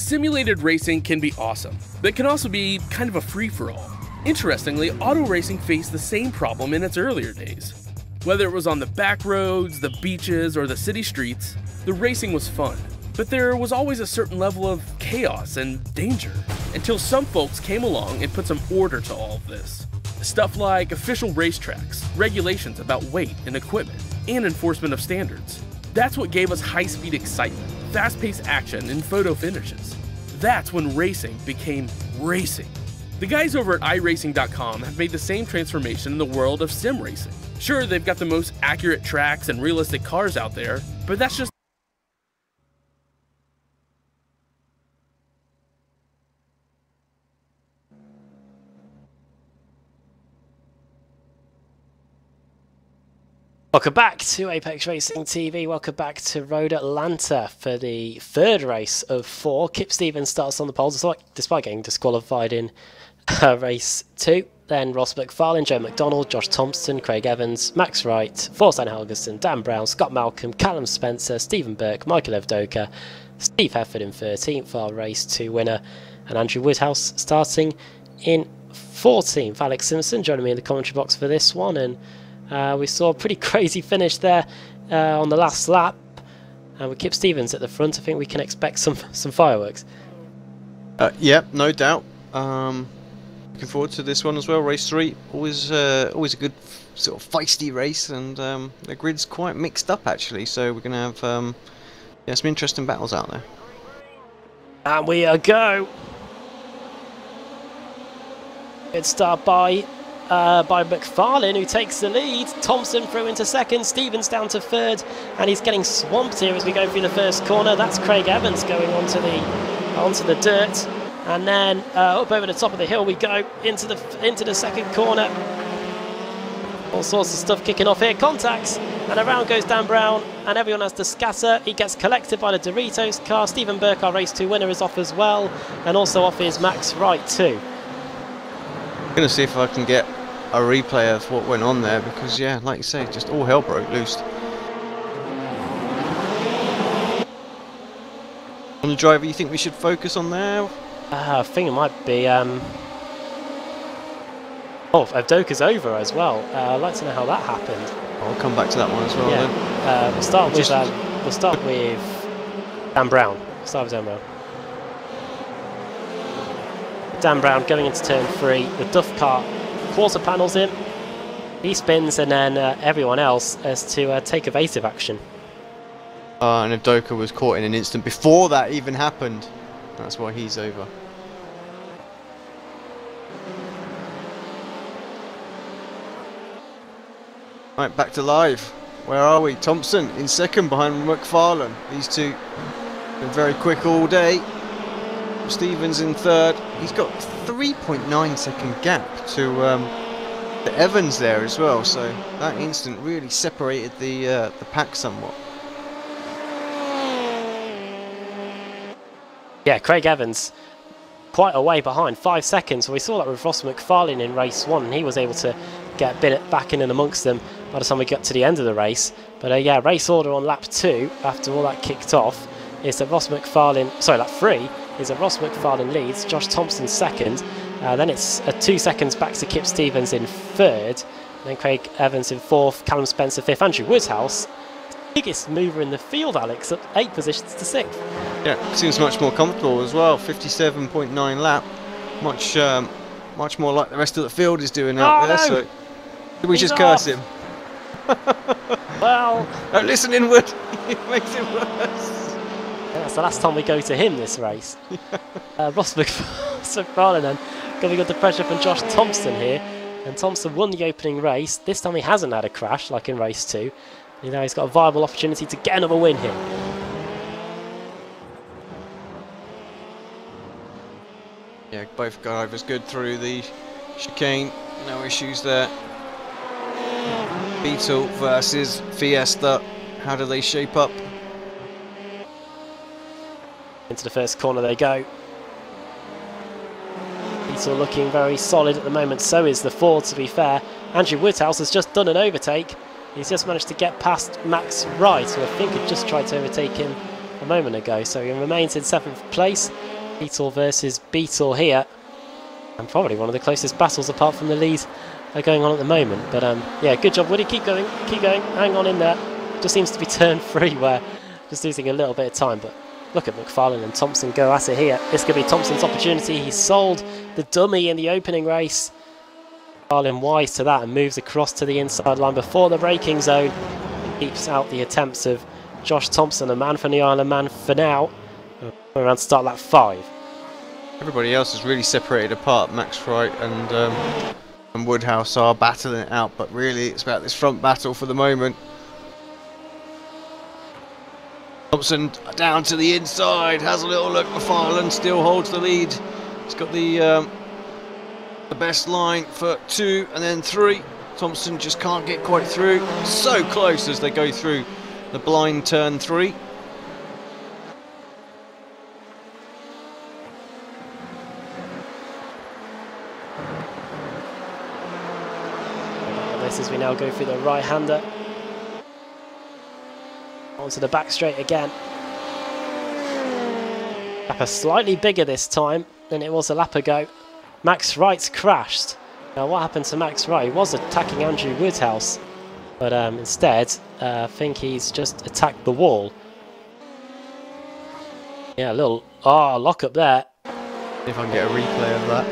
Simulated racing can be awesome, but it can also be kind of a free-for-all. Interestingly, auto racing faced the same problem in its earlier days. Whether it was on the back roads, the beaches, or the city streets, the racing was fun. But there was always a certain level of chaos and danger, until some folks came along and put some order to all of this. Stuff like official racetracks, regulations about weight and equipment, and enforcement of standards. That's what gave us high-speed excitement, fast-paced action, and photo finishes. That's when racing became racing. The guys over at iRacing.com have made the same transformation in the world of sim racing. Sure, they've got the most accurate tracks and realistic cars out there, but that's just Welcome back to Apex Racing TV. Welcome back to Road Atlanta for the third race of 4. Kip Stevens starts on the pole despite getting disqualified in race 2. Then Ross McFarlane, Joe McDonald, Josh Thompson, Craig Evans, Max Wright, Thorstein Helgerson, Dan Brown, Scott Malcolm, Callum Spencer, Stephen Burke, Michael Evdoka, Steve Hefford in 13th, our race 2 winner, and Andrew Woodhouse starting in 14th. Alex Simpson joining me in the commentary box for this one, and we saw a pretty crazy finish there on the last lap, and with Kip Stevens at the front, I think we can expect some fireworks. Yeah, no doubt. Looking forward to this one as well. Race 3, always a good sort of feisty race, and the grid's quite mixed up actually. So we're going to have some interesting battles out there. And we are go. Good start by McFarlane, who takes the lead. Thompson through into second, Stevens down to third, and he's getting swamped here as we go through the first corner. That's Craig Evans going onto the dirt, and then up over the top of the hill we go into the second corner. All sorts of stuff kicking off here. Contacts, and around goes Dan Brown, and everyone has to scatter. He gets collected by the Doritos car. Stephen Burke, our race 2 winner, is off as well, and also off is Max Wright too. I'm going to see if I can get a replay of what went on there, because yeah, like you say, just all hell broke loose. On the driver you think we should focus on there? I think it might be Evdoka's over as well. I'd like to know how that happened. I'll come back to that one as well. Yeah. Then. We'll start with Dan Brown. Dan Brown going into turn 3. The Duff car quarter panels him. He spins, and then everyone else has to take evasive action. And Evdoka was caught in an instant before that even happened. That's why he's over. Right, back to live. Where are we? Thompson in second behind McFarlane. These two been very quick all day. Stevens in third. He's got 3.9 second gap to Evans there as well. So that instant really separated the pack somewhat. Yeah, Craig Evans quite a way behind, 5 seconds. We saw that with Ross McFarlane in race 1, and he was able to get back in and amongst them by the time we got to the end of the race. But yeah, race order on lap 2 after all that kicked off is that lap 3 is that Ross McFarlane leads, Josh Thompson second, then it's 2 seconds back to Kip Stevens in third, then Craig Evans in fourth, Callum Spencer fifth, Andrew Woodhouse, biggest mover in the field, Alex, up 8 positions to 6th. Yeah, seems much more comfortable as well. 57.9 lap, much more like the rest of the field is doing out there. No. So did we just curse him? Well, don't listen inward. It makes it worse. Yeah, that's the last time we go to him this race. Ross McFarlane then coming under pressure from Josh Thompson here, and Thompson won the opening race. This time he hasn't had a crash like in race 2. You know, he's got a viable opportunity to get another win here. Yeah, both drivers good through the chicane, no issues there. Beetle versus Fiesta, how do they shape up? Into the first corner they go. Beetle looking very solid at the moment, so is the Ford to be fair. Andrew Woodhouse has just done an overtake. He's just managed to get past Max Wright, who I think had just tried to overtake him a moment ago. So he remains in 7th place. Beetle versus Beetle here. And probably one of the closest battles apart from the lead are going on at the moment. But yeah, good job, Woody. Keep going, hang on in there. Just seems to be turn 3 where just losing a little bit of time. But look at McFarlane and Thompson go at it here. This could be Thompson's opportunity. He sold the dummy in the opening race. McFarlane wise to that and moves across to the inside line before the braking zone. Keeps out the attempts of Josh Thompson, a man from the Isle of Man for now. We're around to start lap 5. Everybody else is really separated apart. Max Wright and Woodhouse are battling it out, but really it's about this front battle for the moment. Thompson down to the inside, has a little look. McFarlane still holds the lead. He's got the best line for 2 and then 3. Thompson just can't get quite through. So close as they go through the blind turn 3. This as we now go through the right-hander. Onto the back straight again. Lap slightly bigger this time than it was a lap ago. Max Wright's crashed. Now what happened to Max Wright? He was attacking Andrew Woodhouse, but instead I think he's just attacked the wall. Yeah, a little lock up there. If I can get a replay of that.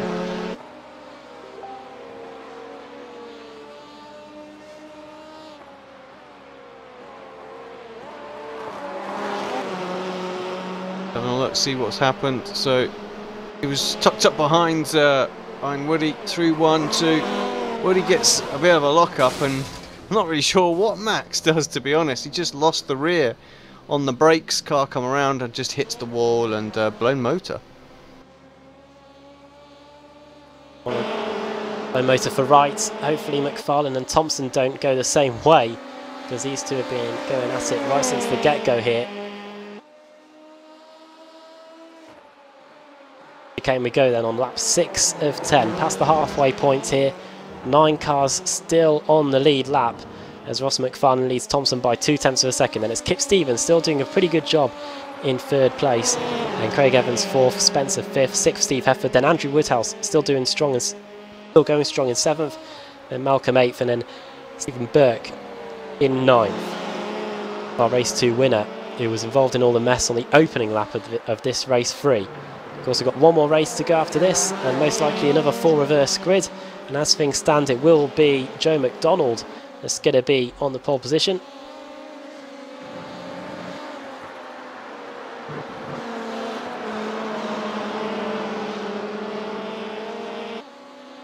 Having a look, see what's happened. So he was tucked up behind Woody through 1, 2. Woody gets a bit of a lock up, and I'm not really sure what Max does, to be honest. He just lost the rear on the brakes. Car come around and just hits the wall and blown motor. Blown motor for Wright. Hopefully McFarlane and Thompson don't go the same way, because these two have been going at it right since the get-go here. Okay, and we go then on lap 6 of 10, past the halfway point here. 9 cars still on the lead lap as Ross McFarlane leads Thompson by 0.2 of a second. Then it's Kip Stevens still doing a pretty good job in 3rd place, and Craig Evans 4th, Spencer 5th, 6th Steve Hefford, then Andrew Woodhouse still doing strong and still going strong in 7th, then Malcolm 8th, and then Stephen Burke in 9th. Our race 2 winner, who was involved in all the mess on the opening lap of this race 3. Of course, we've got one more race to go after this, and most likely another full reverse grid. And as things stand, it will be Joe McDonald that's going to be on the pole position.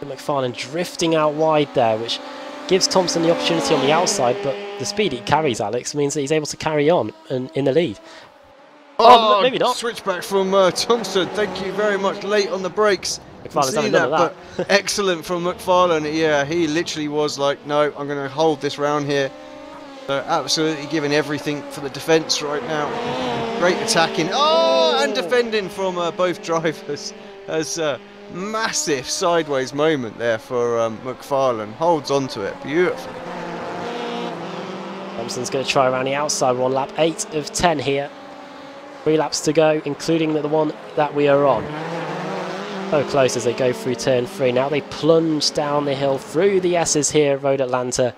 McFarlane drifting out wide there, which gives Thompson the opportunity on the outside, but the speed he carries, Alex, means that he's able to carry on in the lead. Oh, maybe not. Switchback from Thompson. Thank you very much. Late on the brakes. McFarlane's having none of that. But excellent from McFarlane. Yeah, he literally was like, no, I'm going to hold this round here. So absolutely giving everything for the defence right now. Great attacking. Oh, and defending from both drivers. As a massive sideways moment there for McFarlane. Holds on to it beautifully. Thompson's going to try around the outside. We're on lap 8 of 10 here. 3 laps to go, including the one that we are on. So close as they go through turn 3. Now they plunge down the hill through the S's here at Road Atlanta.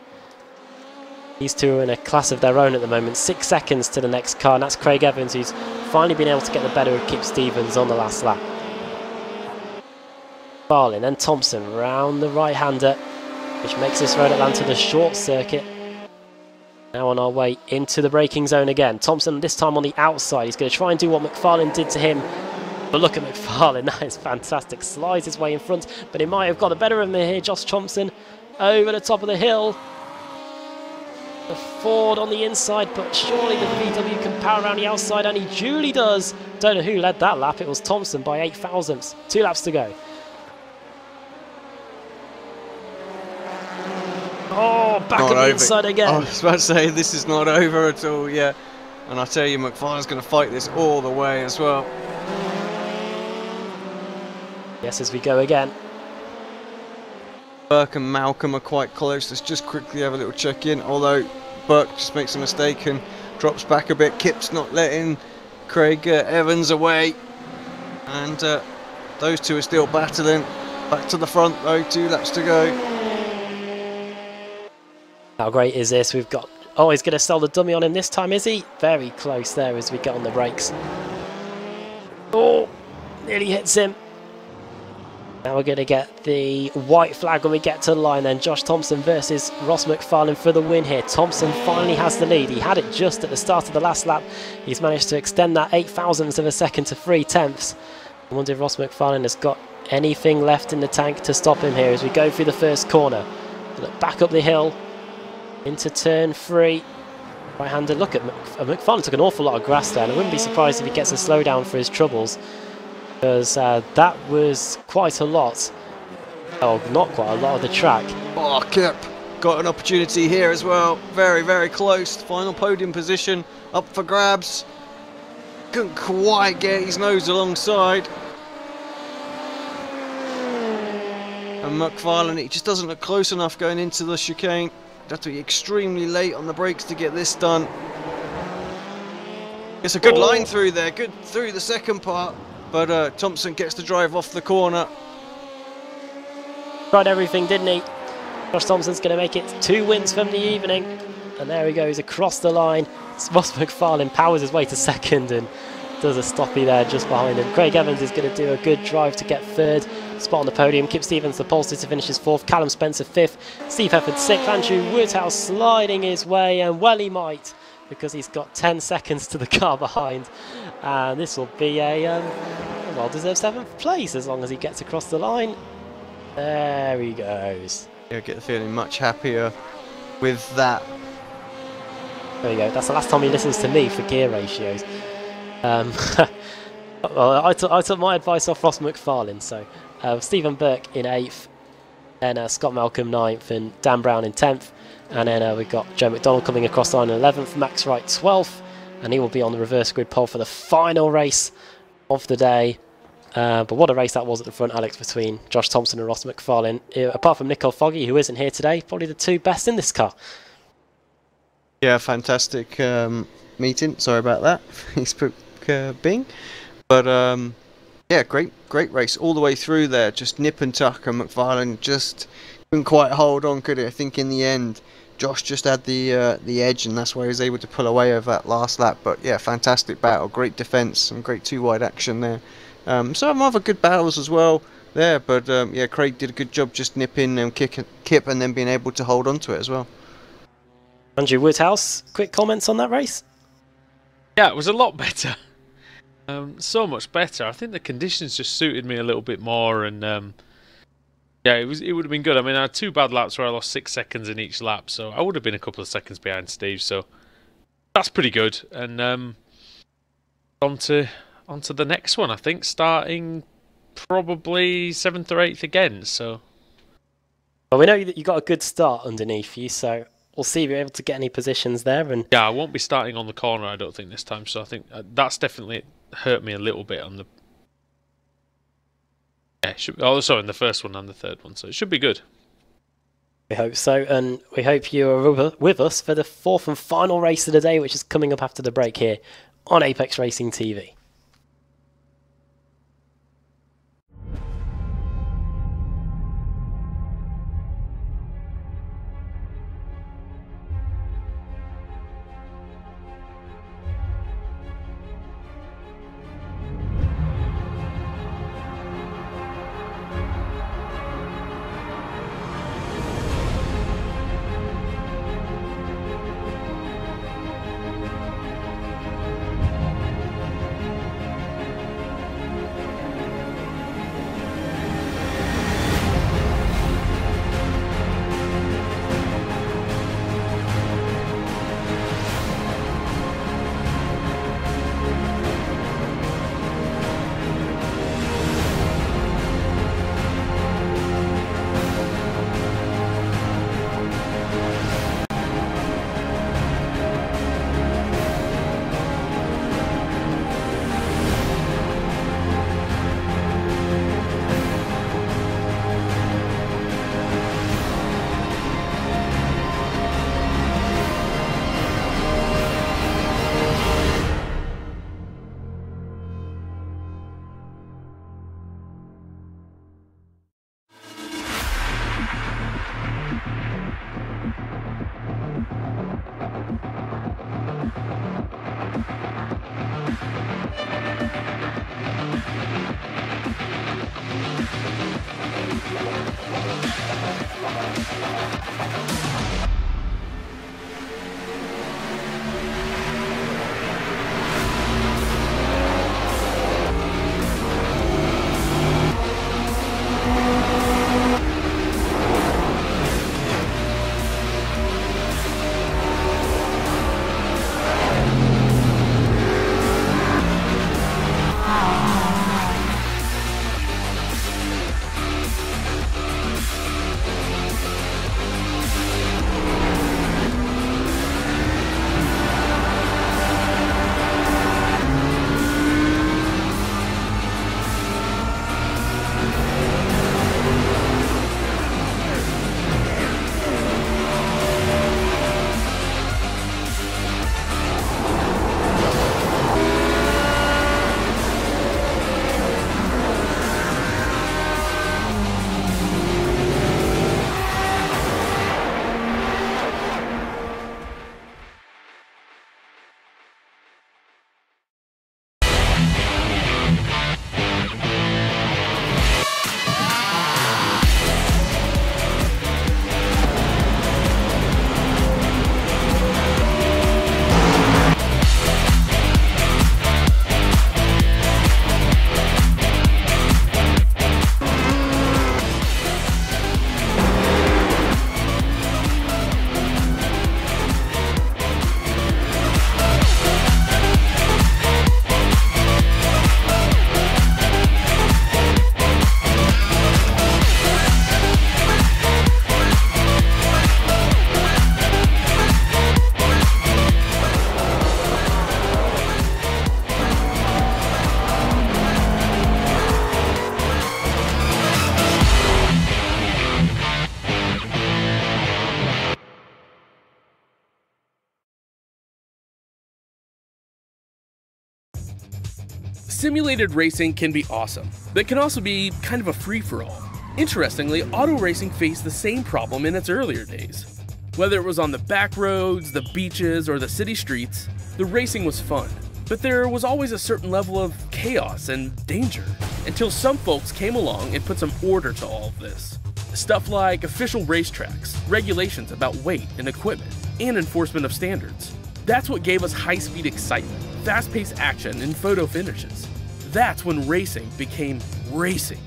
These two are in a class of their own at the moment. 6 seconds to the next car, and that's Craig Evans, who's finally been able to get the better of Kip Stevens on the last lap. Farlin and Thompson round the right-hander, which makes this Road Atlanta the short circuit. Now on our way into the braking zone again. Thompson this time on the outside. He's going to try and do what McFarlane did to him. But look at McFarlane. That is fantastic. Slides his way in front, but he might have got the better of him here. Josh Thompson over the top of the hill. The Ford on the inside, but surely the VW can power around the outside, and he duly does. Don't know who led that lap. It was Thompson by 8 thousandths. 2 laps to go. Oh, back on the inside again. I was about to say, this is not over at all, yeah. And I tell you, McFarlane's going to fight this all the way as well. Yes, as we go again. Burke and Malcolm are quite close. Let's just quickly have a little check-in. Although Burke just makes a mistake and drops back a bit. Kip's not letting Craig Evans away. and those two are still battling. Back to the front though, 2 laps to go. How great is this? We've got... Oh, he's going to sell the dummy on him this time, is he? Very close there as we get on the brakes. Oh, nearly hits him. Now we're going to get the white flag when we get to the line then. Josh Thompson versus Ross McFarlane for the win here. Thompson finally has the lead. He had it just at the start of the last lap. He's managed to extend that 8 thousandths of a second to 3/10. I wonder if Ross McFarlane has got anything left in the tank to stop him here as we go through the first corner. Look back up the hill into turn 3. Right-hander, look at McFarlane took an awful lot of grass there, and I wouldn't be surprised if he gets a slowdown for his troubles, because that was quite a lot. Oh, not quite a lot of the track. Oh, Kip got an opportunity here as well. Very, very close. Final podium position up for grabs. Couldn't quite get his nose alongside. And McFarlane, he just doesn't look close enough going into the chicane. You'd have to be extremely late on the brakes to get this done. It's a good line through there, good through the second part, but Thompson gets to drive off the corner. Tried everything, didn't he? Josh Thompson's going to make it 2 wins from the evening. And there he goes across the line. Ross McFarlane powers his way to second and does a stoppie there just behind him. Craig Evans is going to do a good drive to get 3rd spot on the podium. Kip Stevens, the pollster, to finish 4th. Callum Spencer 5th. Steve Hefford 6th. Andrew Woodhouse sliding his way, and well he might, because he's got 10 seconds to the car behind. And this will be a well-deserved 7th place as long as he gets across the line. There he goes. Yeah, I get the feeling much happier with that. There we go. That's the last time he listens to me for gear ratios. Well, I took my advice off Ross McFarlane. So Stephen Burke in 8th, and Scott Malcolm 9th, and Dan Brown in 10th. And then we've got Joe McDonald coming across the line in 11th, Max Wright 12th, and he will be on the reverse grid pole for the final race of the day. But what a race that was at the front, Alex, between Josh Thompson and Ross McFarlane. Apart from Nicole Foggy, who isn't here today, probably the 2 best in this car. Yeah, fantastic meeting. Sorry about that, Facebook Bing. But yeah, great race all the way through there. Just nip and tuck, and McFarlane just couldn't quite hold on, could he? I think in the end, Josh just had the edge, and that's why he was able to pull away over that last lap. But yeah, fantastic battle, great defence, some great 2-wide action there. Some other good battles as well there, but yeah, Craig did a good job just nipping and Kip, and then being able to hold on to it as well. Andrew Woodhouse, quick comments on that race? Yeah, it was a lot better. So much better. I think the conditions just suited me a little bit more, and yeah, it would have been good. I mean, I had 2 bad laps where I lost 6 seconds in each lap, so I would have been a couple of seconds behind Steve. So that's pretty good. And on to the next one, I think, starting probably 7th or 8th again. So, well, we know that you got a good start underneath you, so we'll see if you're able to get any positions there. And yeah, I won't be starting on the corner, I don't think, this time. So I think that's definitely hurt me a little bit on the. Yeah, sorry, in the first one and the third one, so it should be good. We hope so, and we hope you are with us for the 4th and final race of the day, which is coming up after the break here on Apex Racing TV. Simulated racing can be awesome, but it can also be kind of a free-for-all. Interestingly, auto racing faced the same problem in its earlier days. Whether it was on the back roads, the beaches, or the city streets, the racing was fun. But there was always a certain level of chaos and danger, until some folks came along and put some order to all of this. Stuff like official racetracks, regulations about weight and equipment, and enforcement of standards. That's what gave us high-speed excitement, fast-paced action, and photo finishes. That's when racing became racing.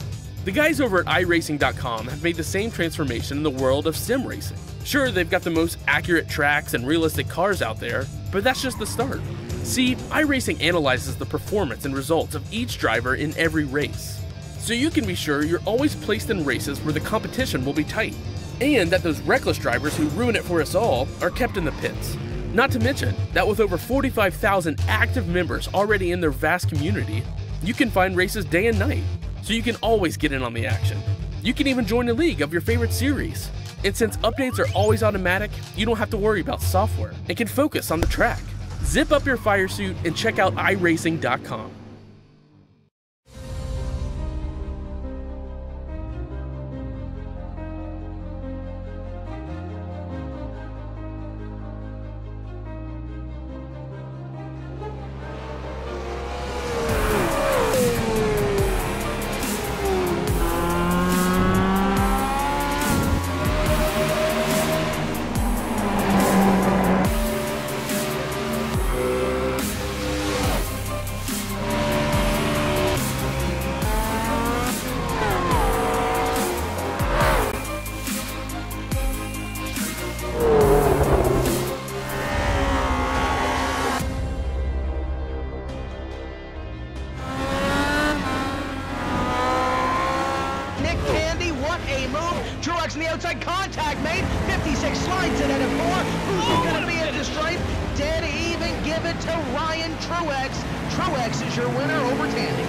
The guys over at iRacing.com have made the same transformation in the world of sim racing. Sure, they've got the most accurate tracks and realistic cars out there, but that's just the start. See, iRacing analyzes the performance and results of each driver in every race, so you can be sure you're always placed in races where the competition will be tight, and that those reckless drivers who ruin it for us all are kept in the pits. Not to mention that with over 45,000 active members already in their vast community, you can find races day and night, so you can always get in on the action. You can even join a league of your favorite series. And since updates are always automatic, you don't have to worry about software and can focus on the track. Zip up your fire suit and check out iRacing.com. On the outside, contact made. 56 slides it at a 4. Who's going to be at the stripe? Dead even. Give it to Ryan Truex. Truex is your winner over Tandy.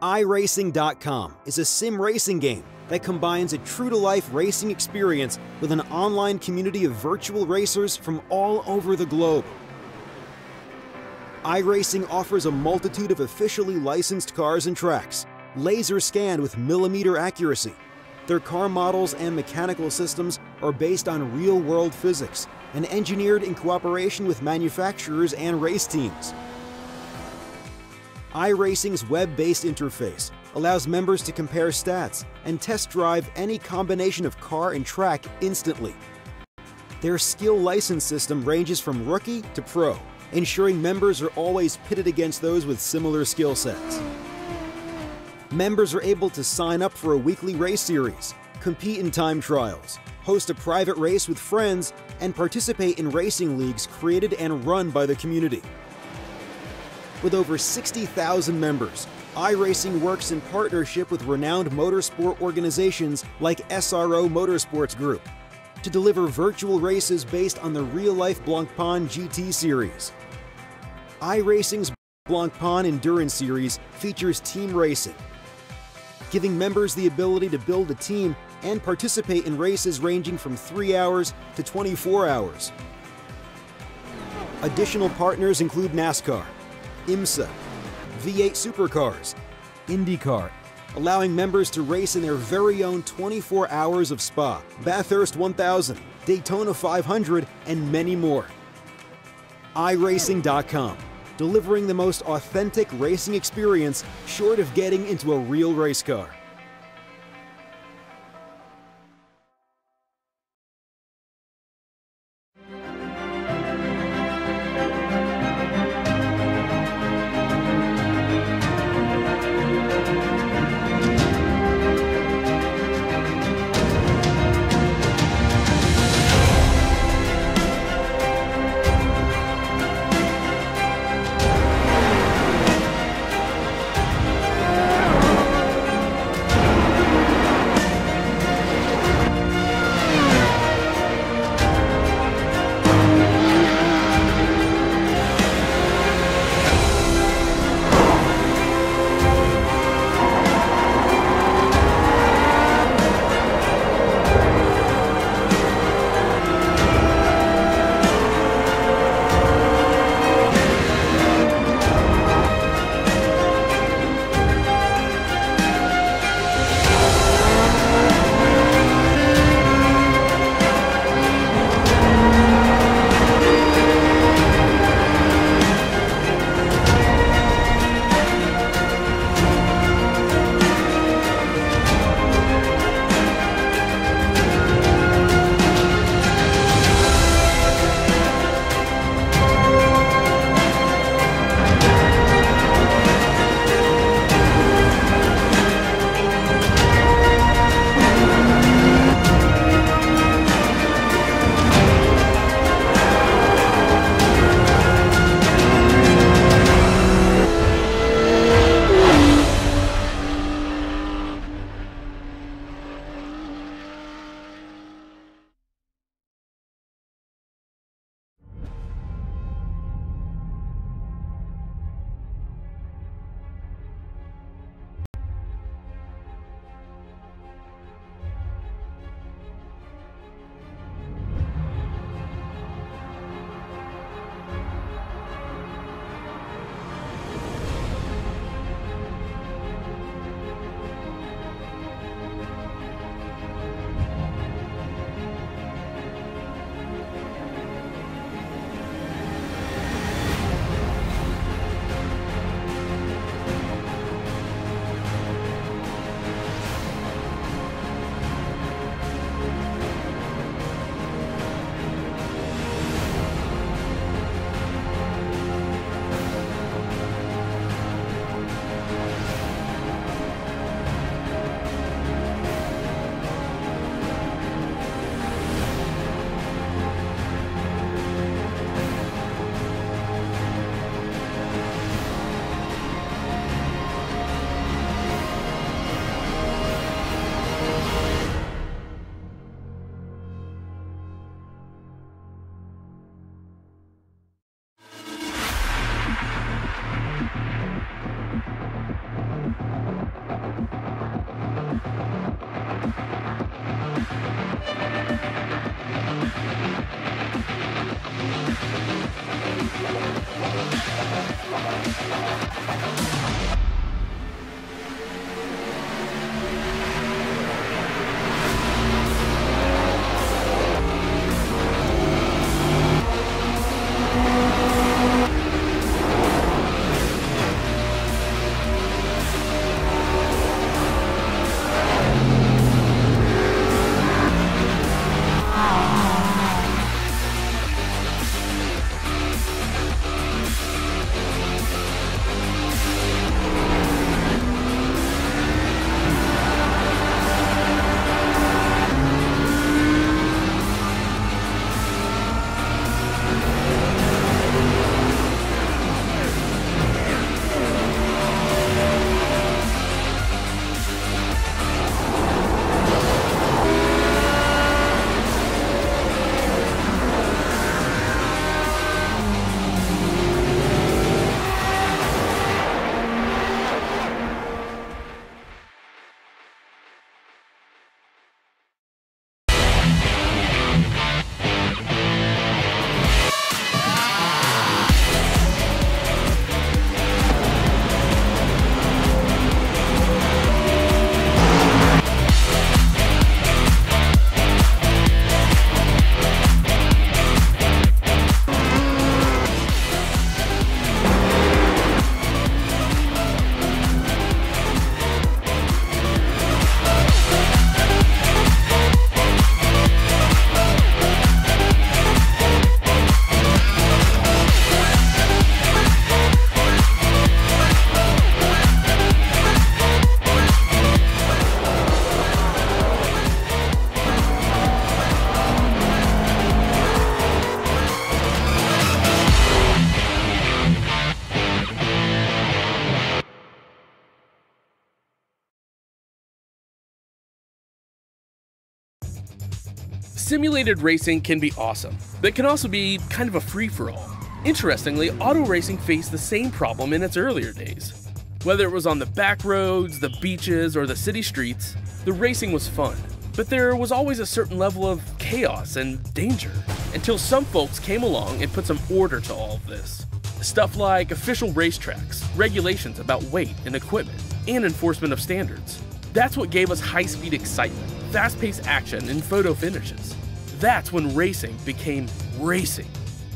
iRacing.com is a sim racing game that combines a true-to-life racing experience with an online community of virtual racers from all over the globe. iRacing offers a multitude of officially licensed cars and tracks, laser scanned with millimeter accuracy. Their car models and mechanical systems are based on real-world physics and engineered in cooperation with manufacturers and race teams. iRacing's web-based interface allows members to compare stats and test drive any combination of car and track instantly. Their skill license system ranges from rookie to pro, ensuring members are always pitted against those with similar skill sets. Members are able to sign up for a weekly race series, compete in time trials, host a private race with friends, and participate in racing leagues created and run by the community. With over 60,000 members, iRacing works in partnership with renowned motorsport organizations like SRO Motorsports Group to deliver virtual races based on the real-life Blancpain GT series. iRacing's Blancpain Endurance Series features team racing, giving members the ability to build a team and participate in races ranging from 3 hours to 24 hours. Additional partners include NASCAR, IMSA, V8 Supercars, IndyCar, allowing members to race in their very own 24 hours of Spa, Bathurst 1000, Daytona 500, and many more. iRacing.com, delivering the most authentic racing experience short of getting into a real race car. Simulated racing can be awesome, but it can also be kind of a free-for-all. Interestingly, auto racing faced the same problem in its earlier days. Whether it was on the back roads, the beaches, or the city streets, the racing was fun. But there was always a certain level of chaos and danger, until some folks came along and put some order to all of this. Stuff like official racetracks, regulations about weight and equipment, and enforcement of standards. That's what gave us high-speed excitement, fast-paced action, and photo finishes. That's when racing became racing.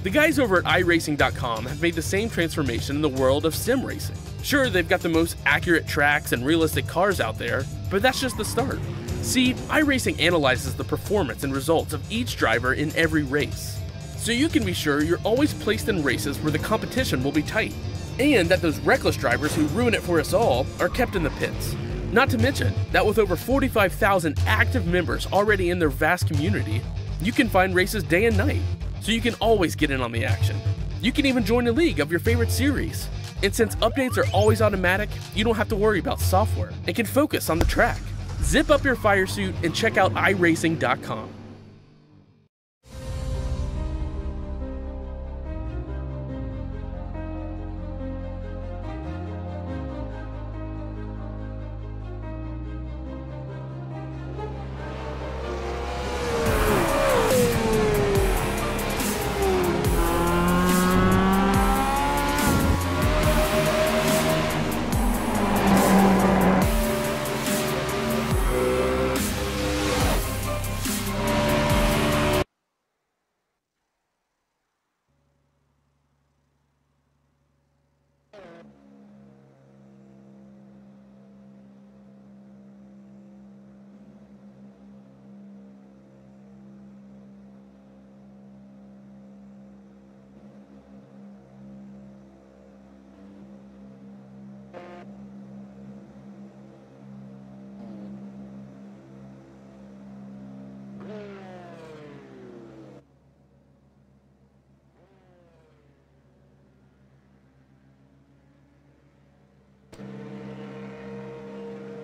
The guys over at iRacing.com have made the same transformation in the world of sim racing. Sure, they've got the most accurate tracks and realistic cars out there, but that's just the start. See, iRacing analyzes the performance and results of each driver in every race, so you can be sure you're always placed in races where the competition will be tight, and that those reckless drivers who ruin it for us all are kept in the pits. Not to mention that with over 45,000 active members already in their vast community, you can find races day and night, so you can always get in on the action. You can even join a league of your favorite series. And since updates are always automatic, you don't have to worry about software and can focus on the track. Zip up your fire suit and check out iRacing.com.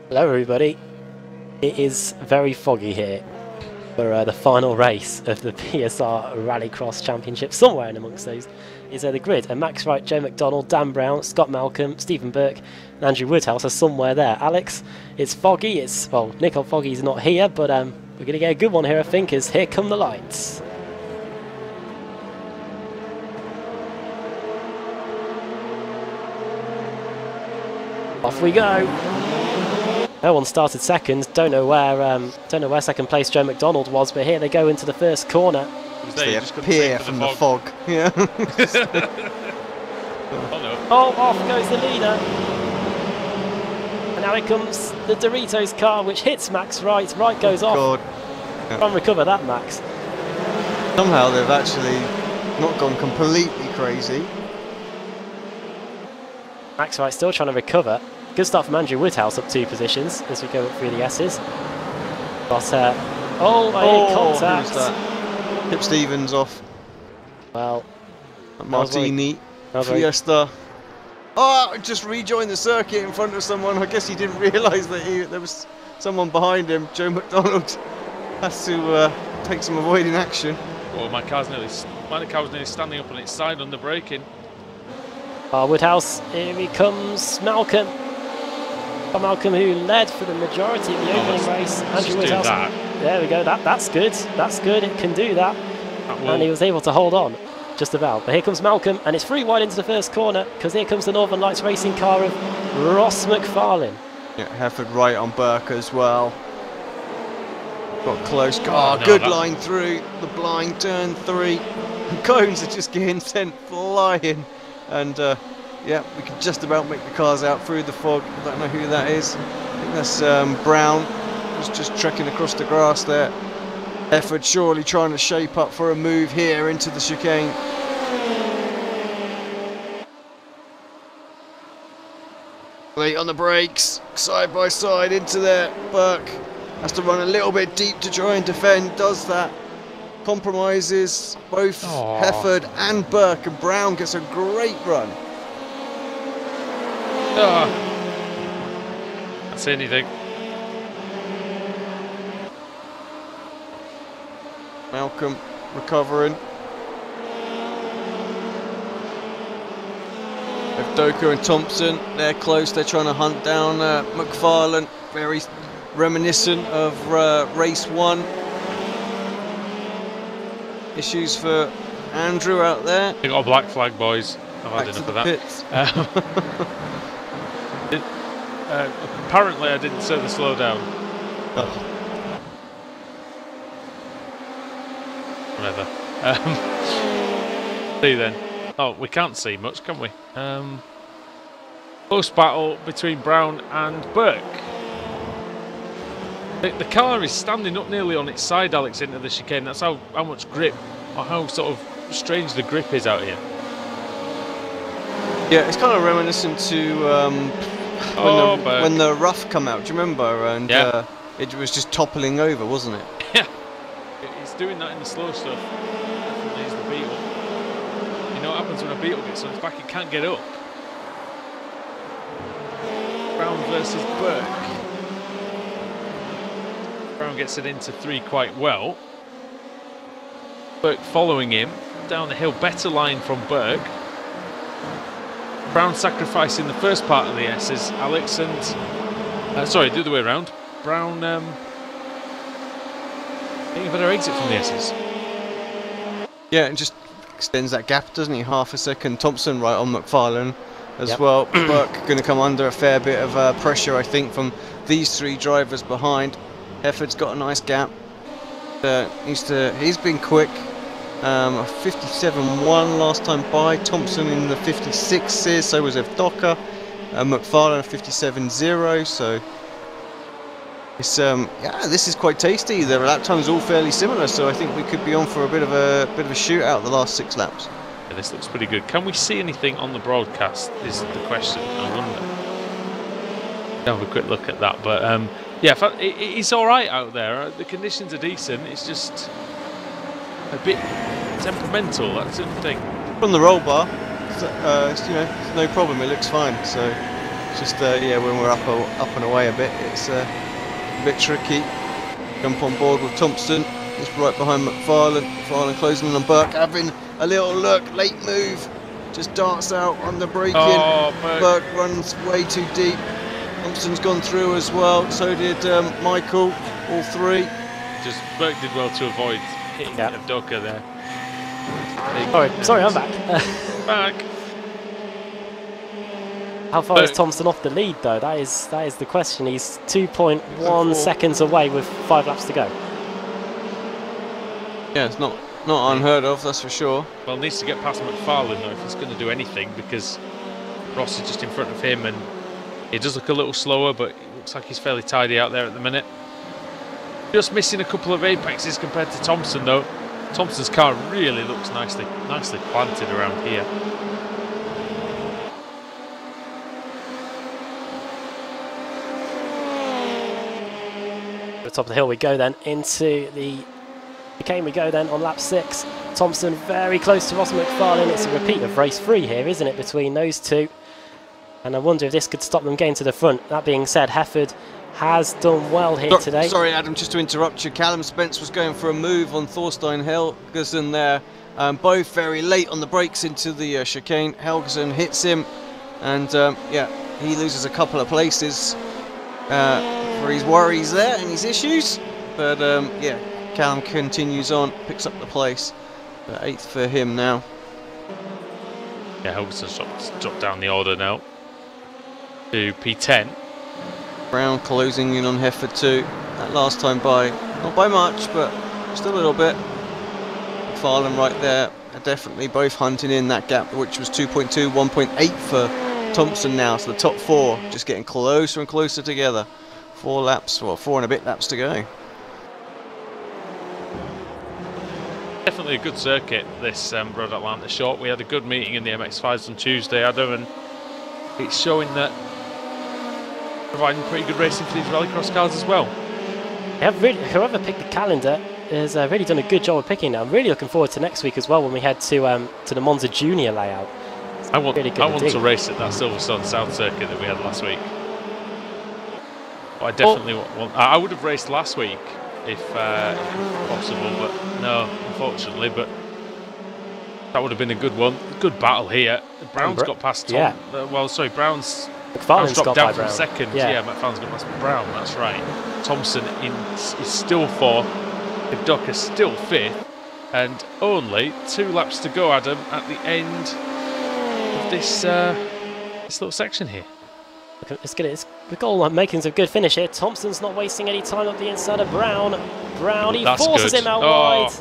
Hello everybody, it is very foggy here for the final race of the BSR Rallycross Championship. Somewhere in amongst those is the grid, and Max Wright, Joe McDonald, Dan Brown, Scott Malcolm, Stephen Burke and Andrew Woodhouse are somewhere there. Alex, it's foggy, well, Nicole Foggy's not here, but we're going to get a good one here I think, as here come the lights. Off we go. No one started second. Don't know where second place Joe McDonald was, but here they go into the first corner. They appear from the fog. Yeah. Oh no. Oh, off goes the leader. And now here comes the Doritos car, which hits Max Wright. Wright goes off. God. Try and recover that, Max. Somehow they've actually not gone completely crazy. Max Wright still trying to recover. Good start from Andrew Woodhouse, up 2 positions as we go through the S's. But contact. Who's that? Hip Stevens off. Well, Martini. Fiesta. Oh, just rejoined the circuit in front of someone. I guess he didn't realise that there was someone behind him. Joe McDonald has to take some avoiding action. Oh, my car was nearly standing up on its side under braking. Woodhouse, here he comes, Malcolm. Malcolm, who led for the majority of the opening race. Andrew Woodhouse. There we go. That's good. That's good. It can do that. And he was able to hold on, just about. But here comes Malcolm, and it's 3 wide into the first corner because here comes the Northern Lights racing car of Ross McFarlane. Yeah, Hefford right on Burke as well. Got close. Good line through the blind turn 3. The cones are just getting sent flying, and yeah, we can just about make the cars out through the fog. I don't know who that is. I think that's Brown, who's just trekking across the grass there. Hefford surely trying to shape up for a move here into the chicane. Late on the brakes, side by side into there. Burke has to run a little bit deep to try and defend, does that. Compromises both Hefford and Burke, and Brown gets a great run. Can't see anything. Malcolm recovering. Doka and Thompson, they're close. They're trying to hunt down McFarlane. Very reminiscent of race 1. Issues for Andrew out there. They got a black flag, boys. I've had enough of that. Apparently, I didn't set the slow down. Whatever. See then. Oh, we can't see much, can we? Close battle between Brown and Burke. The car is standing up nearly on its side, Alex, into the chicane. That's how much grip, or how sort of strange the grip is out here. Yeah, it's kind of reminiscent to when the rough come out. Do you remember? And it was just toppling over, wasn't it? Yeah. It's doing that in the slow stuff. Definitely is the Beetle. You know what happens when a Beetle gets on its back? It can't get up. Brown versus Burke. Brown gets it into 3 quite well. Burke following him down the hill. Better line from Burke. Brown sacrificing the first part of the S's, Alex, and sorry, the other way around. Brown getting a better exit from the S's. Yeah, and just extends that gap, doesn't he? Half a second. Thompson right on McFarlane as well. Burke going to come under a fair bit of pressure, I think, from these 3 drivers behind. Hefford's got a nice gap. He's been quick. 57.1 last time by. Thompson in the 56s, so was Evdoka. McFarlane 57.0, so it's this is quite tasty. The lap times all fairly similar, so I think we could be on for a bit of a shootout the last 6 laps. Yeah, this looks pretty good. Can we see anything on the broadcast is the question, I wonder. Have a quick look at that, but yeah, it's alright out there. The conditions are decent, it's just a bit temperamental, that's the thing. From the roll bar, it's no problem, it looks fine. So it's just yeah, when we're up and away a bit, it's a bit tricky. Jump on board with Thompson. He's right behind McFarlane. McFarlane closing on Burke, having a little look, late move, just darts out on the braking. Burke runs way too deep. Thompson's gone through as well. So did Michael. All 3. Just Burke did well to avoid hitting Evdoka there. Sorry, I'm back. Back. How far is Thompson off the lead, though? That is the question. He's 2.1 seconds away with 5 laps to go. Yeah, it's not unheard of, that's for sure. Well, needs to get past McFarlane though if he's going to do anything, because Ross is just in front of him, and he does look a little slower, but it looks like he's fairly tidy out there at the minute. Just missing a couple of apexes compared to Thompson though. Thompson's car really looks nicely planted around here. At the top of the hill we go then into the chicane we go then on lap 6. Thompson very close to Ross McFarlane. It's a repeat of race 3 here, isn't it, between those two? And I wonder if this could stop them getting to the front. That being said, Hefford has done well here today. Sorry, Adam, just to interrupt you. Callum Spence was going for a move on Thorstein Helgeson there. Both very late on the brakes into the chicane. Helgeson hits him, and yeah, he loses a couple of places for his worries there and his issues. But yeah, Callum continues on, picks up the place. 8th for him now. Yeah, Helgeson's dropped down the order now to P10. Brown closing in on Hefford too. That last time by, not by much, but just a little bit. McFarlane right there, definitely both hunting in that gap, which was 2.2, 1.8 for Thompson now. So the top 4 just getting closer and closer together. 4 laps, well, 4 and a bit laps to go. Definitely a good circuit, this Road Atlanta short. We had a good meeting in the MX5s on Tuesday, Adam, and it's showing that providing pretty good racing for these rallycross cars as well. Whoever picked the calendar has really done a good job of picking it. I'm really looking forward to next week as well when we head to the Monza Junior layout. I want to race at that Silverstone South circuit that we had last week. But I definitely want. I would have raced last week if possible, but no, unfortunately. But that would have been a good one. Good battle here. Brown's got past Tom. Yeah. Well, sorry, Brown's got dropped down by from Brown. second. Yeah, McFarlane's got past Brown. That's right. Thompson is still 4th. Ducker still 5th, and only 2 laps to go, Adam, at the end of this little section here. We've got all the makings of good finish here. Thompson's not wasting any time up the inside of Brown. Brown, he forces him out wide.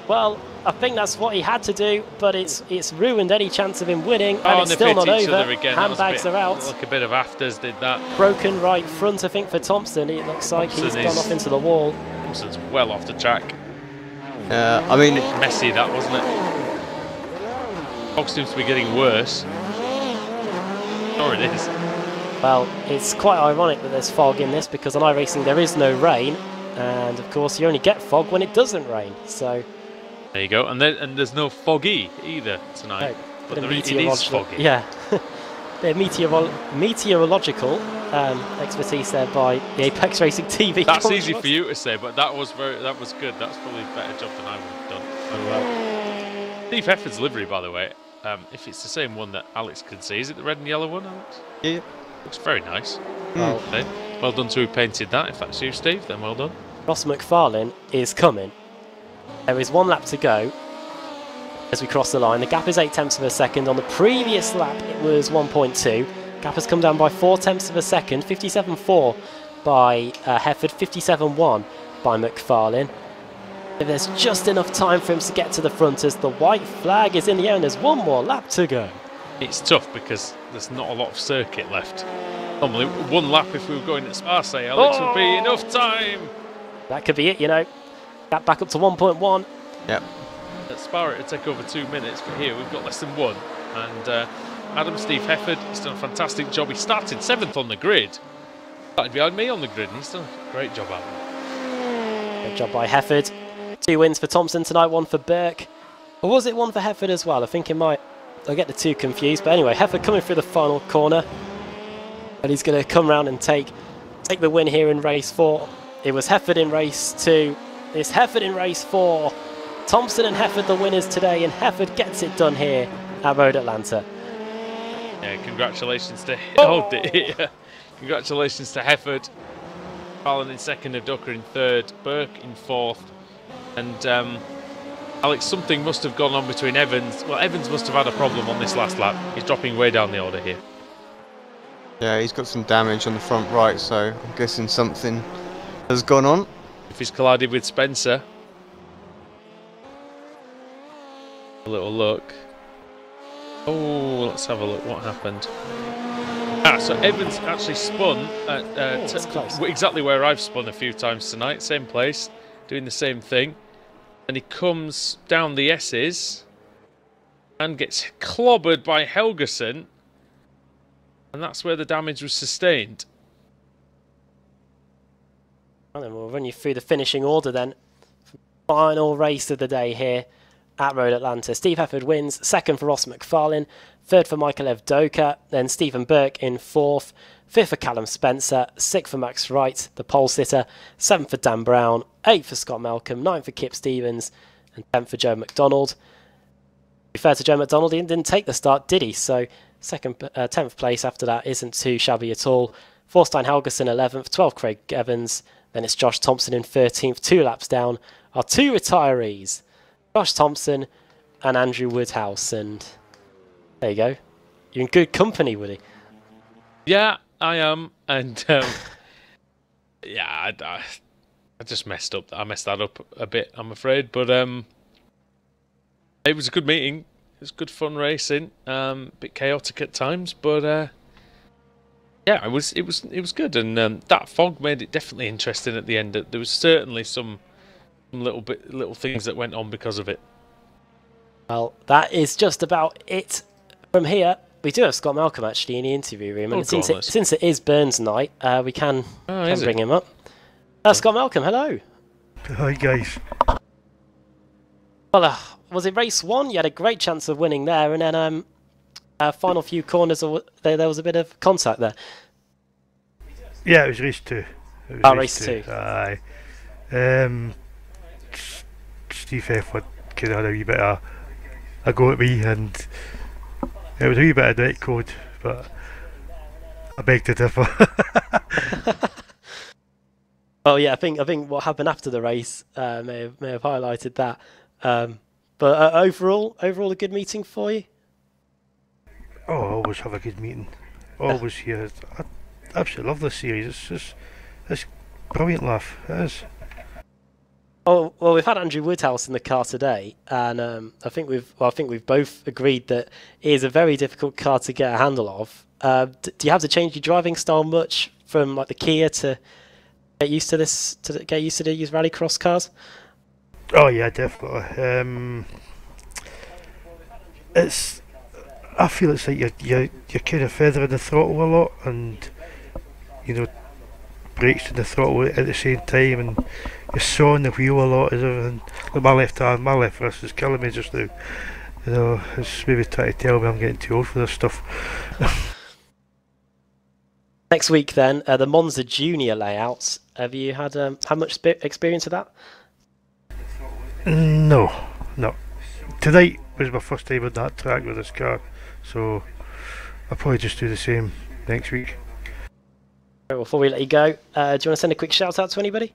Well, I think that's what he had to do, but it's ruined any chance of him winning, and it's still not over. Handbags are out. Like a bit of afters did that. Broken right front, I think, for Thompson. It looks like he's gone off into the wall. Thompson's well off the track. I mean, messy that, wasn't it? Fog seems to be getting worse. Sure it is. Well, it's quite ironic that there's fog in this, because on iRacing there is no rain, and of course you only get fog when it doesn't rain. So there you go, and there's no foggy either tonight. No, but it is foggy. Yeah, the meteorological expertise there by the Apex Racing TV. That's easy for you to say, but that was good. That's probably a better job than I would have done. Oh, well. Steve Hefford's livery, by the way, if it's the same one that Alex can see, is it the red and yellow one, Alex? Yeah. Looks very nice. Well done to who painted that. If that's you, Steve, then well done. Ross McFarlane is coming. There is 1 lap to go as we cross the line. The gap is 0.8 of a second. On the previous lap, it was 1.2. Gap has come down by 0.4 of a second. 57.4 by Hefford, 57.1 by McFarlane. There's just enough time for him to get to the front as the white flag is in the air, and there's 1 more lap to go. It's tough because there's not a lot of circuit left. Normally 1 lap if we were going at Spa, say, Alex, would be enough time. That could be it, you know. Gap back up to 1.1. Yep. At Spa it would take over 2 minutes, but here we've got less than 1. And Steve Hefford, he's done a fantastic job. He started 7th on the grid. Started behind me on the grid, and he's done a great job out there. Great job by Hefford. 2 wins for Thompson tonight, 1 for Burke. Or was it 1 for Hefford as well? I think it might. I'll get the 2 confused. But anyway, Hefford coming through the final corner. And he's going to come round and take the win here in race 4. It was Hefford in race 2. It's Hefford in race 4. Thompson and Hefford the winners today, and Hefford gets it done here at Road Atlanta. Yeah, congratulations to congratulations to Hefford. Fallon in 2nd, Ducker in 3rd, Burke in 4th, and Alex, something must have gone on between Evans. Well, Evans must have had a problem on this last lap. He's dropping way down the order here. Yeah, he's got some damage on the front right, so I'm guessing something has gone on. If he's collided with Spencer. A little look. Oh, let's have a look. What happened? So Evans actually spun at exactly where I've spun a few times tonight. Same place, doing the same thing. And he comes down the S's and gets clobbered by Helgeson. And that's where the damage was sustained. And then we'll run you through the finishing order then. Final race of the day here at Road Atlanta. Steve Hefford wins, second for Ross McFarlane, third for Michael Evdoka, then Stephen Burke in fourth, fifth for Callum Spencer, sixth for Max Wright, the pole sitter, seventh for Dan Brown, eighth for Scott Malcolm, ninth for Kip Stevens, and 10th for Joe McDonald. To be fair to Joe McDonald, he didn't take the start, did he? So 10th place after that isn't too shabby at all. Thorstein Helgeson 11th, 12th Craig Evans, then it's Josh Thompson in 13th, 2 laps down. Our 2 retirees, Josh Thompson and Andrew Woodhouse, and there you go. You're in good company, Woody. Yeah, I am, and yeah, I just messed up. I messed that up a bit, I'm afraid, but it was a good meeting. It was good fun racing. A bit chaotic at times, but yeah, it was good, and that fog made it definitely interesting at the end. There was certainly some little things that went on because of it. Well, that is just about it from here. We do have Scott Malcolm actually in the interview room, and since it is Burns night, we can bring him up. Scott Malcolm, hello. Hi guys. Well, was it race 1? You had a great chance of winning there, and then final few corners, there was a bit of contact there. Yeah, it was race 2. Race 2. Aye. Steve Hefford kind of had a wee bit of a go at me, and it was a wee bit of direct code, but I beg to differ. Oh yeah, I think what happened after the race may have highlighted that. But overall a good meeting for you. Oh, I always have a good meeting. Always here. I absolutely love this series. It's brilliant, laugh. It is. Oh well, we've had Andrew Woodhouse in the car today, and I think we've both agreed that it is a very difficult car to get a handle of. Do you have to change your driving style much from like the Kia to get used to this? To get used to these rallycross cars? Oh yeah, definitely. I feel it's like you're kind of feathering the throttle a lot, and brakes to the throttle at the same time, and you're sawing the wheel a lot. And like my left wrist is killing me just now. It's maybe trying to tell me I'm getting too old for this stuff. Next week then, the Monza Junior layouts. Have you had much experience of that? No. Tonight was my first time on that track with this car, so I'll probably just do the same next week. Before we let you go, do you want to send a quick shout out to anybody?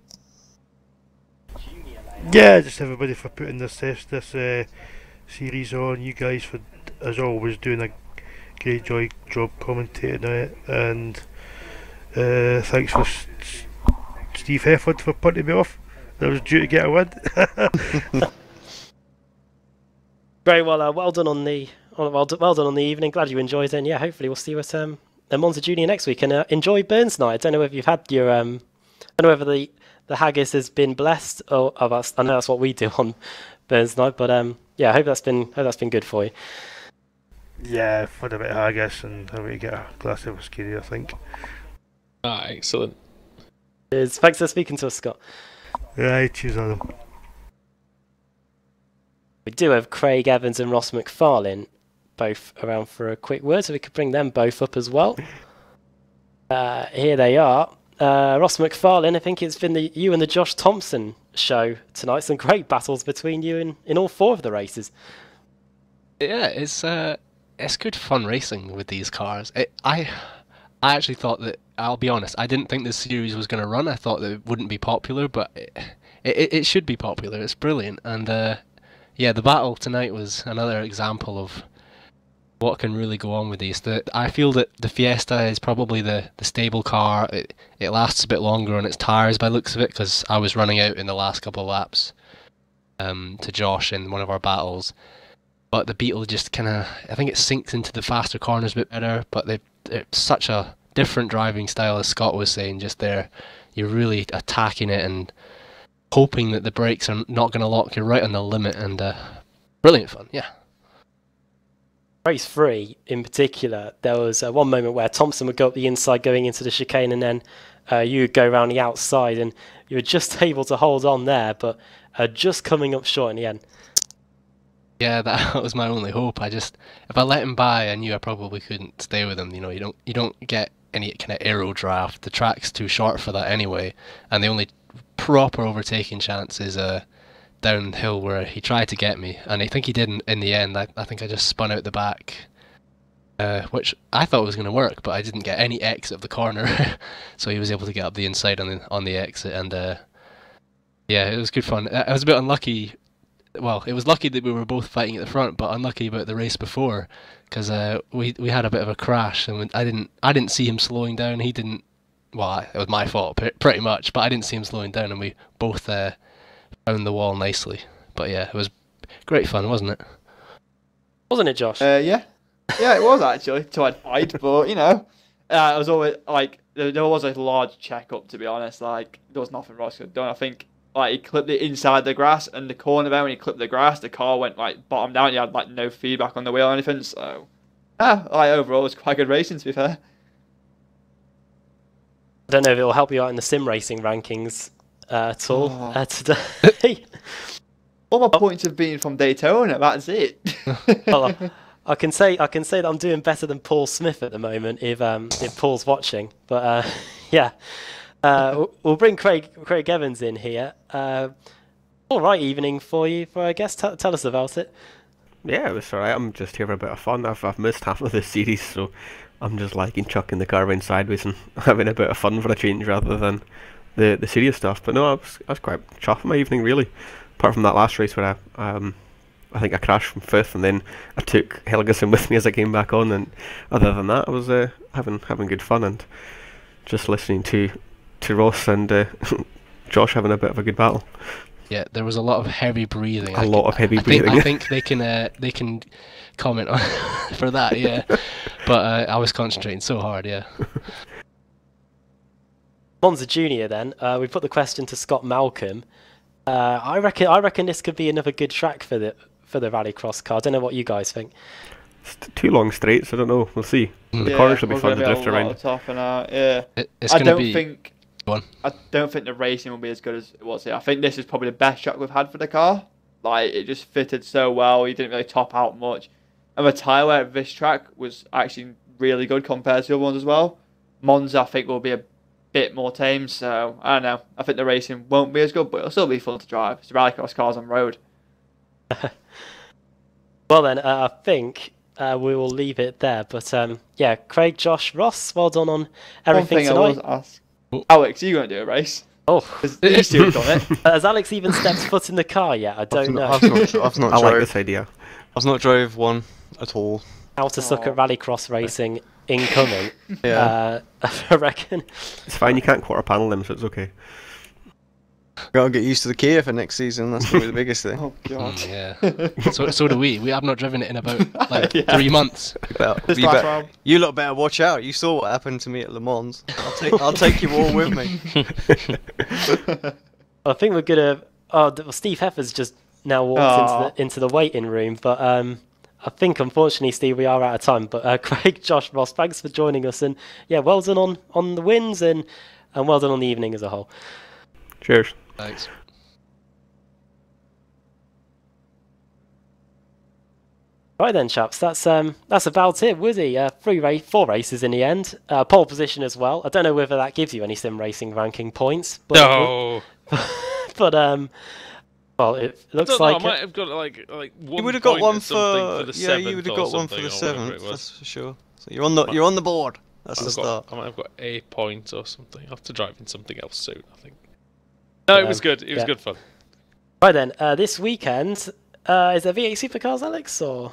Yeah, just everybody for putting this series on. You guys for, as always, doing a great job commentating on it, and thanks for Steve Hefford for putting me off. I was due to get a win. Very well. Well done on the evening. Glad you enjoyed it. And yeah, hopefully we'll see you at Monza Junior next week. And enjoy Burns night. I don't know if you've had your I don't know whether the haggis has been blessed or of us. I know that's what we do on Burns night, but yeah, I hope that's been good for you. Yeah, I've had a bit of haggis and I'm going to get a glass of whiskey, I think. Excellent. Cheers. Thanks for speaking to us, Scott. Yeah, cheers, Adam. We do have Craig Evans and Ross McFarlane both around for a quick word, so we could bring them both up as well. Here they are. Ross McFarlane, I think it's been you and the Josh Thompson show tonight. Some great battles between you in all 4 of the races. Yeah, it's good fun racing with these cars. I actually thought that, I'll be honest, I didn't think this series was going to run. I thought that it wouldn't be popular, but it should be popular. It's brilliant. And yeah, the battle tonight was another example of what can really go on with these. I feel that the Fiesta is probably the stable car. It lasts a bit longer on its tyres by the looks of it, because I was running out in the last couple of laps to Josh in one of our battles. But the Beetle just kind of, I think it sinks into the faster corners a bit better, but they're such a different driving style, as Scott was saying just there. You're really attacking it and hoping that the brakes are not going to lock you right on the limit, and brilliant fun, yeah. Race 3 in particular, there was one moment where Thompson would go up the inside going into the chicane, and then you would go around the outside, and you were just able to hold on there, but just coming up short in the end. Yeah, that was my only hope. If I let him by, I knew I probably couldn't stay with him. You know, you don't get any kind of aero draft. The track's too short for that anyway, and the only proper overtaking chance is downhill, where he tried to get me, and I think he did in the end. I think I just spun out the back, which I thought was going to work, but I didn't get any exit of the corner, so he was able to get up the inside on the exit, and yeah, it was good fun. I was a bit unlucky. Well, it was lucky that we were both fighting at the front, but unlucky about the race before, because we had a bit of a crash, and I didn't see him slowing down. He didn't. Well, it was my fault pretty much, but I didn't see him slowing down, and we both found the wall nicely. But yeah, it was great fun, wasn't it? Wasn't it, Josh? Yeah, it was actually to I'd fight, but you know, it was always like there was a large check-up, to be honest. Like there was nothing Ross could have done. I think like he clipped it inside the grass, and the corner there when he clipped the grass, the car went like bottom down. He had like no feedback on the wheel or anything. So yeah, like overall, it was quite good racing, to be fair. I don't know if it will help you out in the sim racing rankings at all today. All my points have been from Daytona. That's it. Well, I can say that I'm doing better than Paul Smith at the moment if Paul's watching. But yeah, we'll bring Craig Evans in here. All right, evening for you. For I guess tell us about it. Yeah, it was alright. I'm just here for a bit of fun. I've missed half of this series, so I'm just liking chucking the car around sideways and having a bit of fun for a change rather than the serious stuff. But no, I was quite chuffed my evening, really. Apart from that last race where I think I crashed from 5th, and then I took Helgeson with me as I came back on. And other than that, I was having good fun and just listening to Ross and Josh having a bit of a good battle. Yeah, there was a lot of heavy breathing. A lot of heavy breathing. I think they can comment on for that, yeah. But I was concentrating so hard, yeah. Monza Junior then. We put the question to Scott Malcolm. I reckon this could be another good track for the Rallycross car. I don't know what you guys think. It's 2 long straights. I don't know. We'll see. The corners will be fun to drift around. Yeah. It's going to be. I don't think the racing will be as good as it was here. I think this is probably the best track we've had for the car. Like, it just fitted so well. You didn't really top out much. And the tyre wear of this track was actually really good compared to the other ones as well. Monza, I think, will be a bit more tame. So, I don't know. I think the racing won't be as good, but it'll still be fun to drive. It's Rallycross cars on road. Well then, I think we will leave it there. But yeah, Craig, Josh, Ross, well done on everything tonight. I was asked. Alex, are you going to do a race? Oh, these two have done it. Has Alex even stepped foot in the car yet? I don't know. I've not I like this idea. I've not drove one at all. How to suck at Rallycross racing incoming. Yeah. I reckon. It's fine. You can't quarter panel them, so it's okay. Gotta get used to the Kia for next season. That's probably the biggest thing. Oh god. Yeah. So do we. We have not driven it in about like 3 months. You lot better watch out. You saw what happened to me at Le Mans. I'll take you all with me. I think we're gonna. Well, Steve Heffer's just now walked into the waiting room, but I think unfortunately, Steve, we are out of time. But Craig, Josh, Ross, thanks for joining us, and yeah, well done on the wins and well done on the evening as a whole. Cheers. Thanks. Right then, chaps. That's about it, Woody. 4 races in the end. Pole position as well. I don't know whether that gives you any sim racing ranking points. But No. But well, it looks like I might have got like 1 You would have got one for the 7th. you would have got one for the 7th. That's That's for sure. So you're on the board. That's the start. I might have got a point or something. I'll have to drive in something else soon, I think. No, it was good. It was good fun. Right then, this weekend is there V8 Supercars, Alex, or?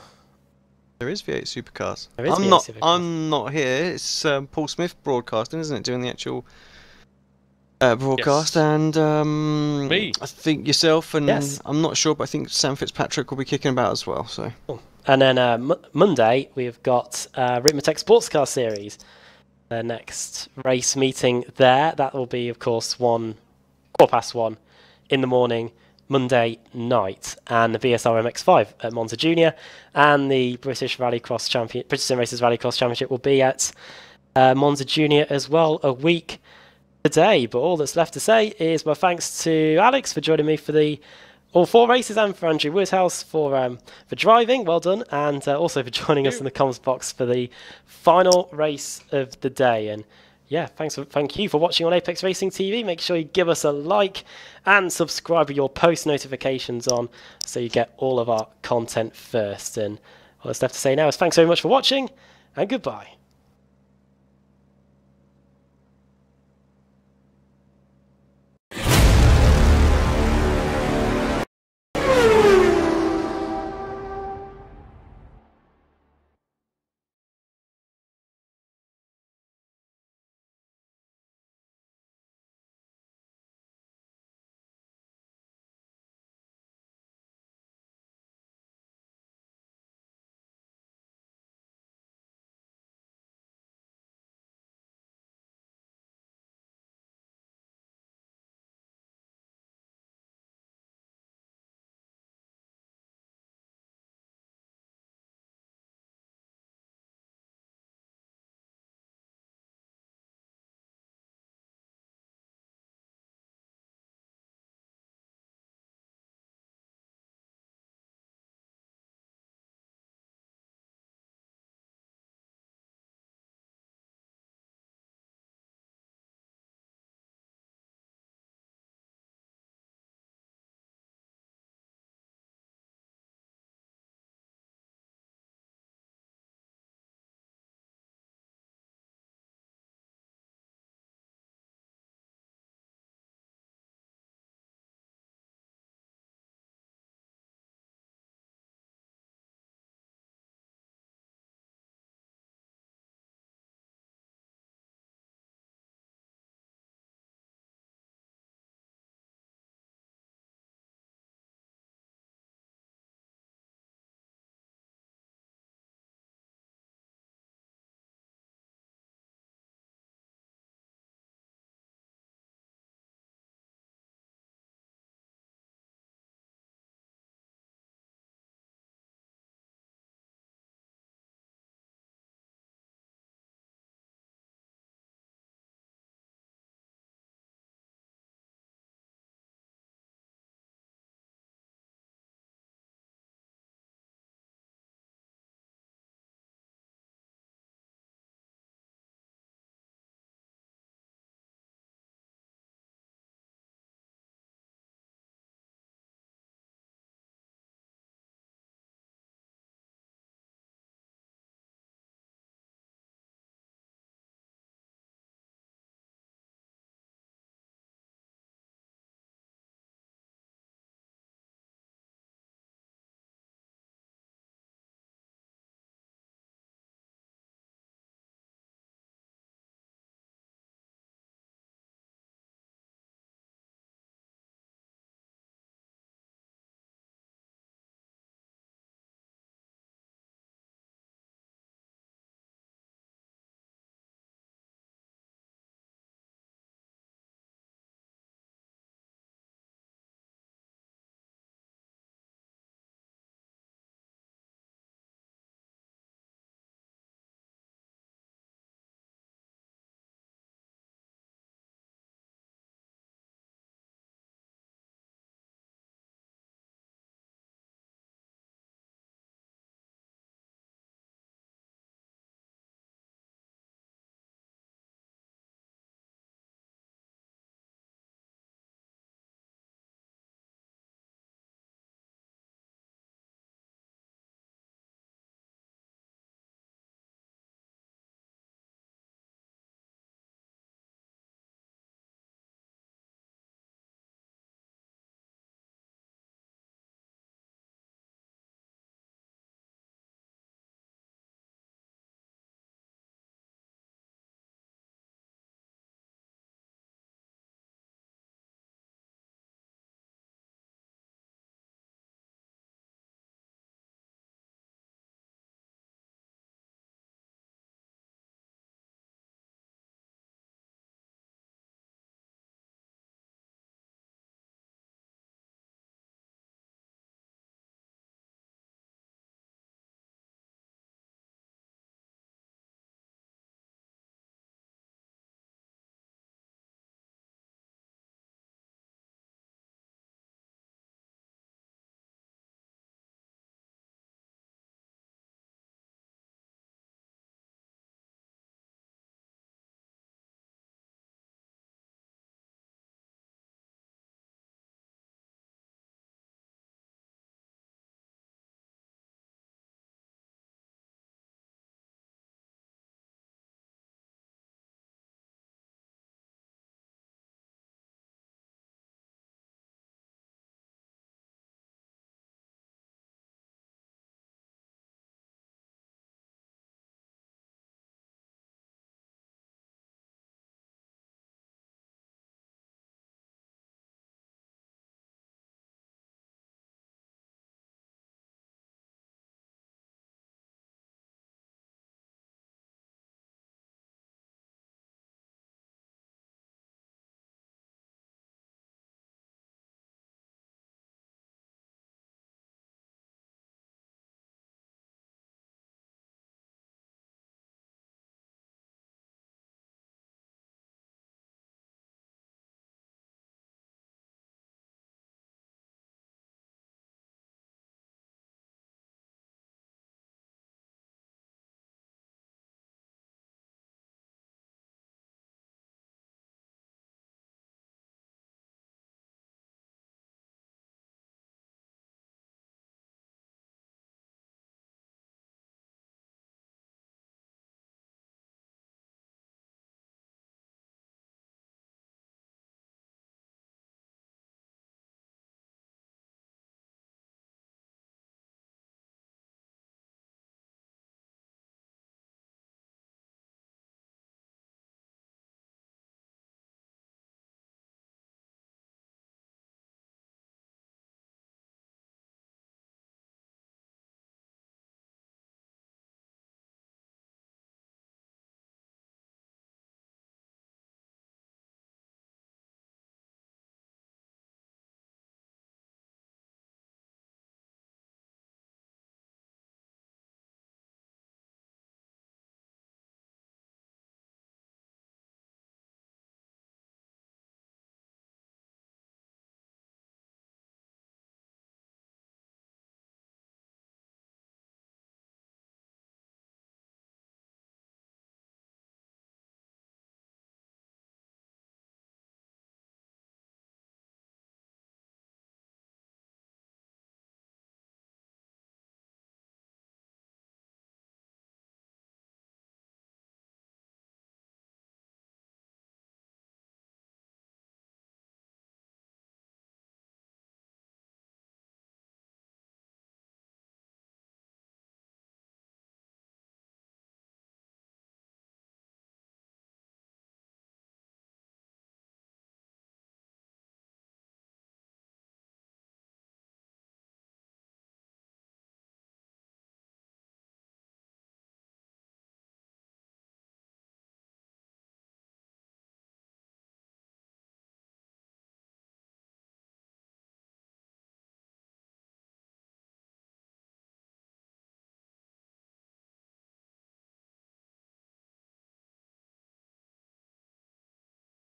There is V8 Supercars. There is I'm V8 not. Supercars. I'm not here. It's Paul Smith broadcasting, isn't it? Doing the actual broadcast, Yes. and Me. I think yourself, and Yes. I'm not sure, but I think Sam Fitzpatrick will be kicking about as well. So And then Monday, we've got Ritmatech Sports Car Series. Their next race meeting there. That will be, of course, 1:15 in the morning, Monday night. And the BSR MX-5 at Monza Junior. And the British Sim Racers Rallycross Championship will be at Monza Junior as well a week today. But all that's left to say is my thanks to Alex for joining me for all 4 races, and for Andrew Woodhouse for driving, well done, and also for joining us in the comms box for the final race of the day. And yeah, thank you for watching on Apex Racing TV. Make sure you give us a like and subscribe with your post notifications on, so you get all of our content first. And all that's left to say now is thanks very much for watching, and goodbye.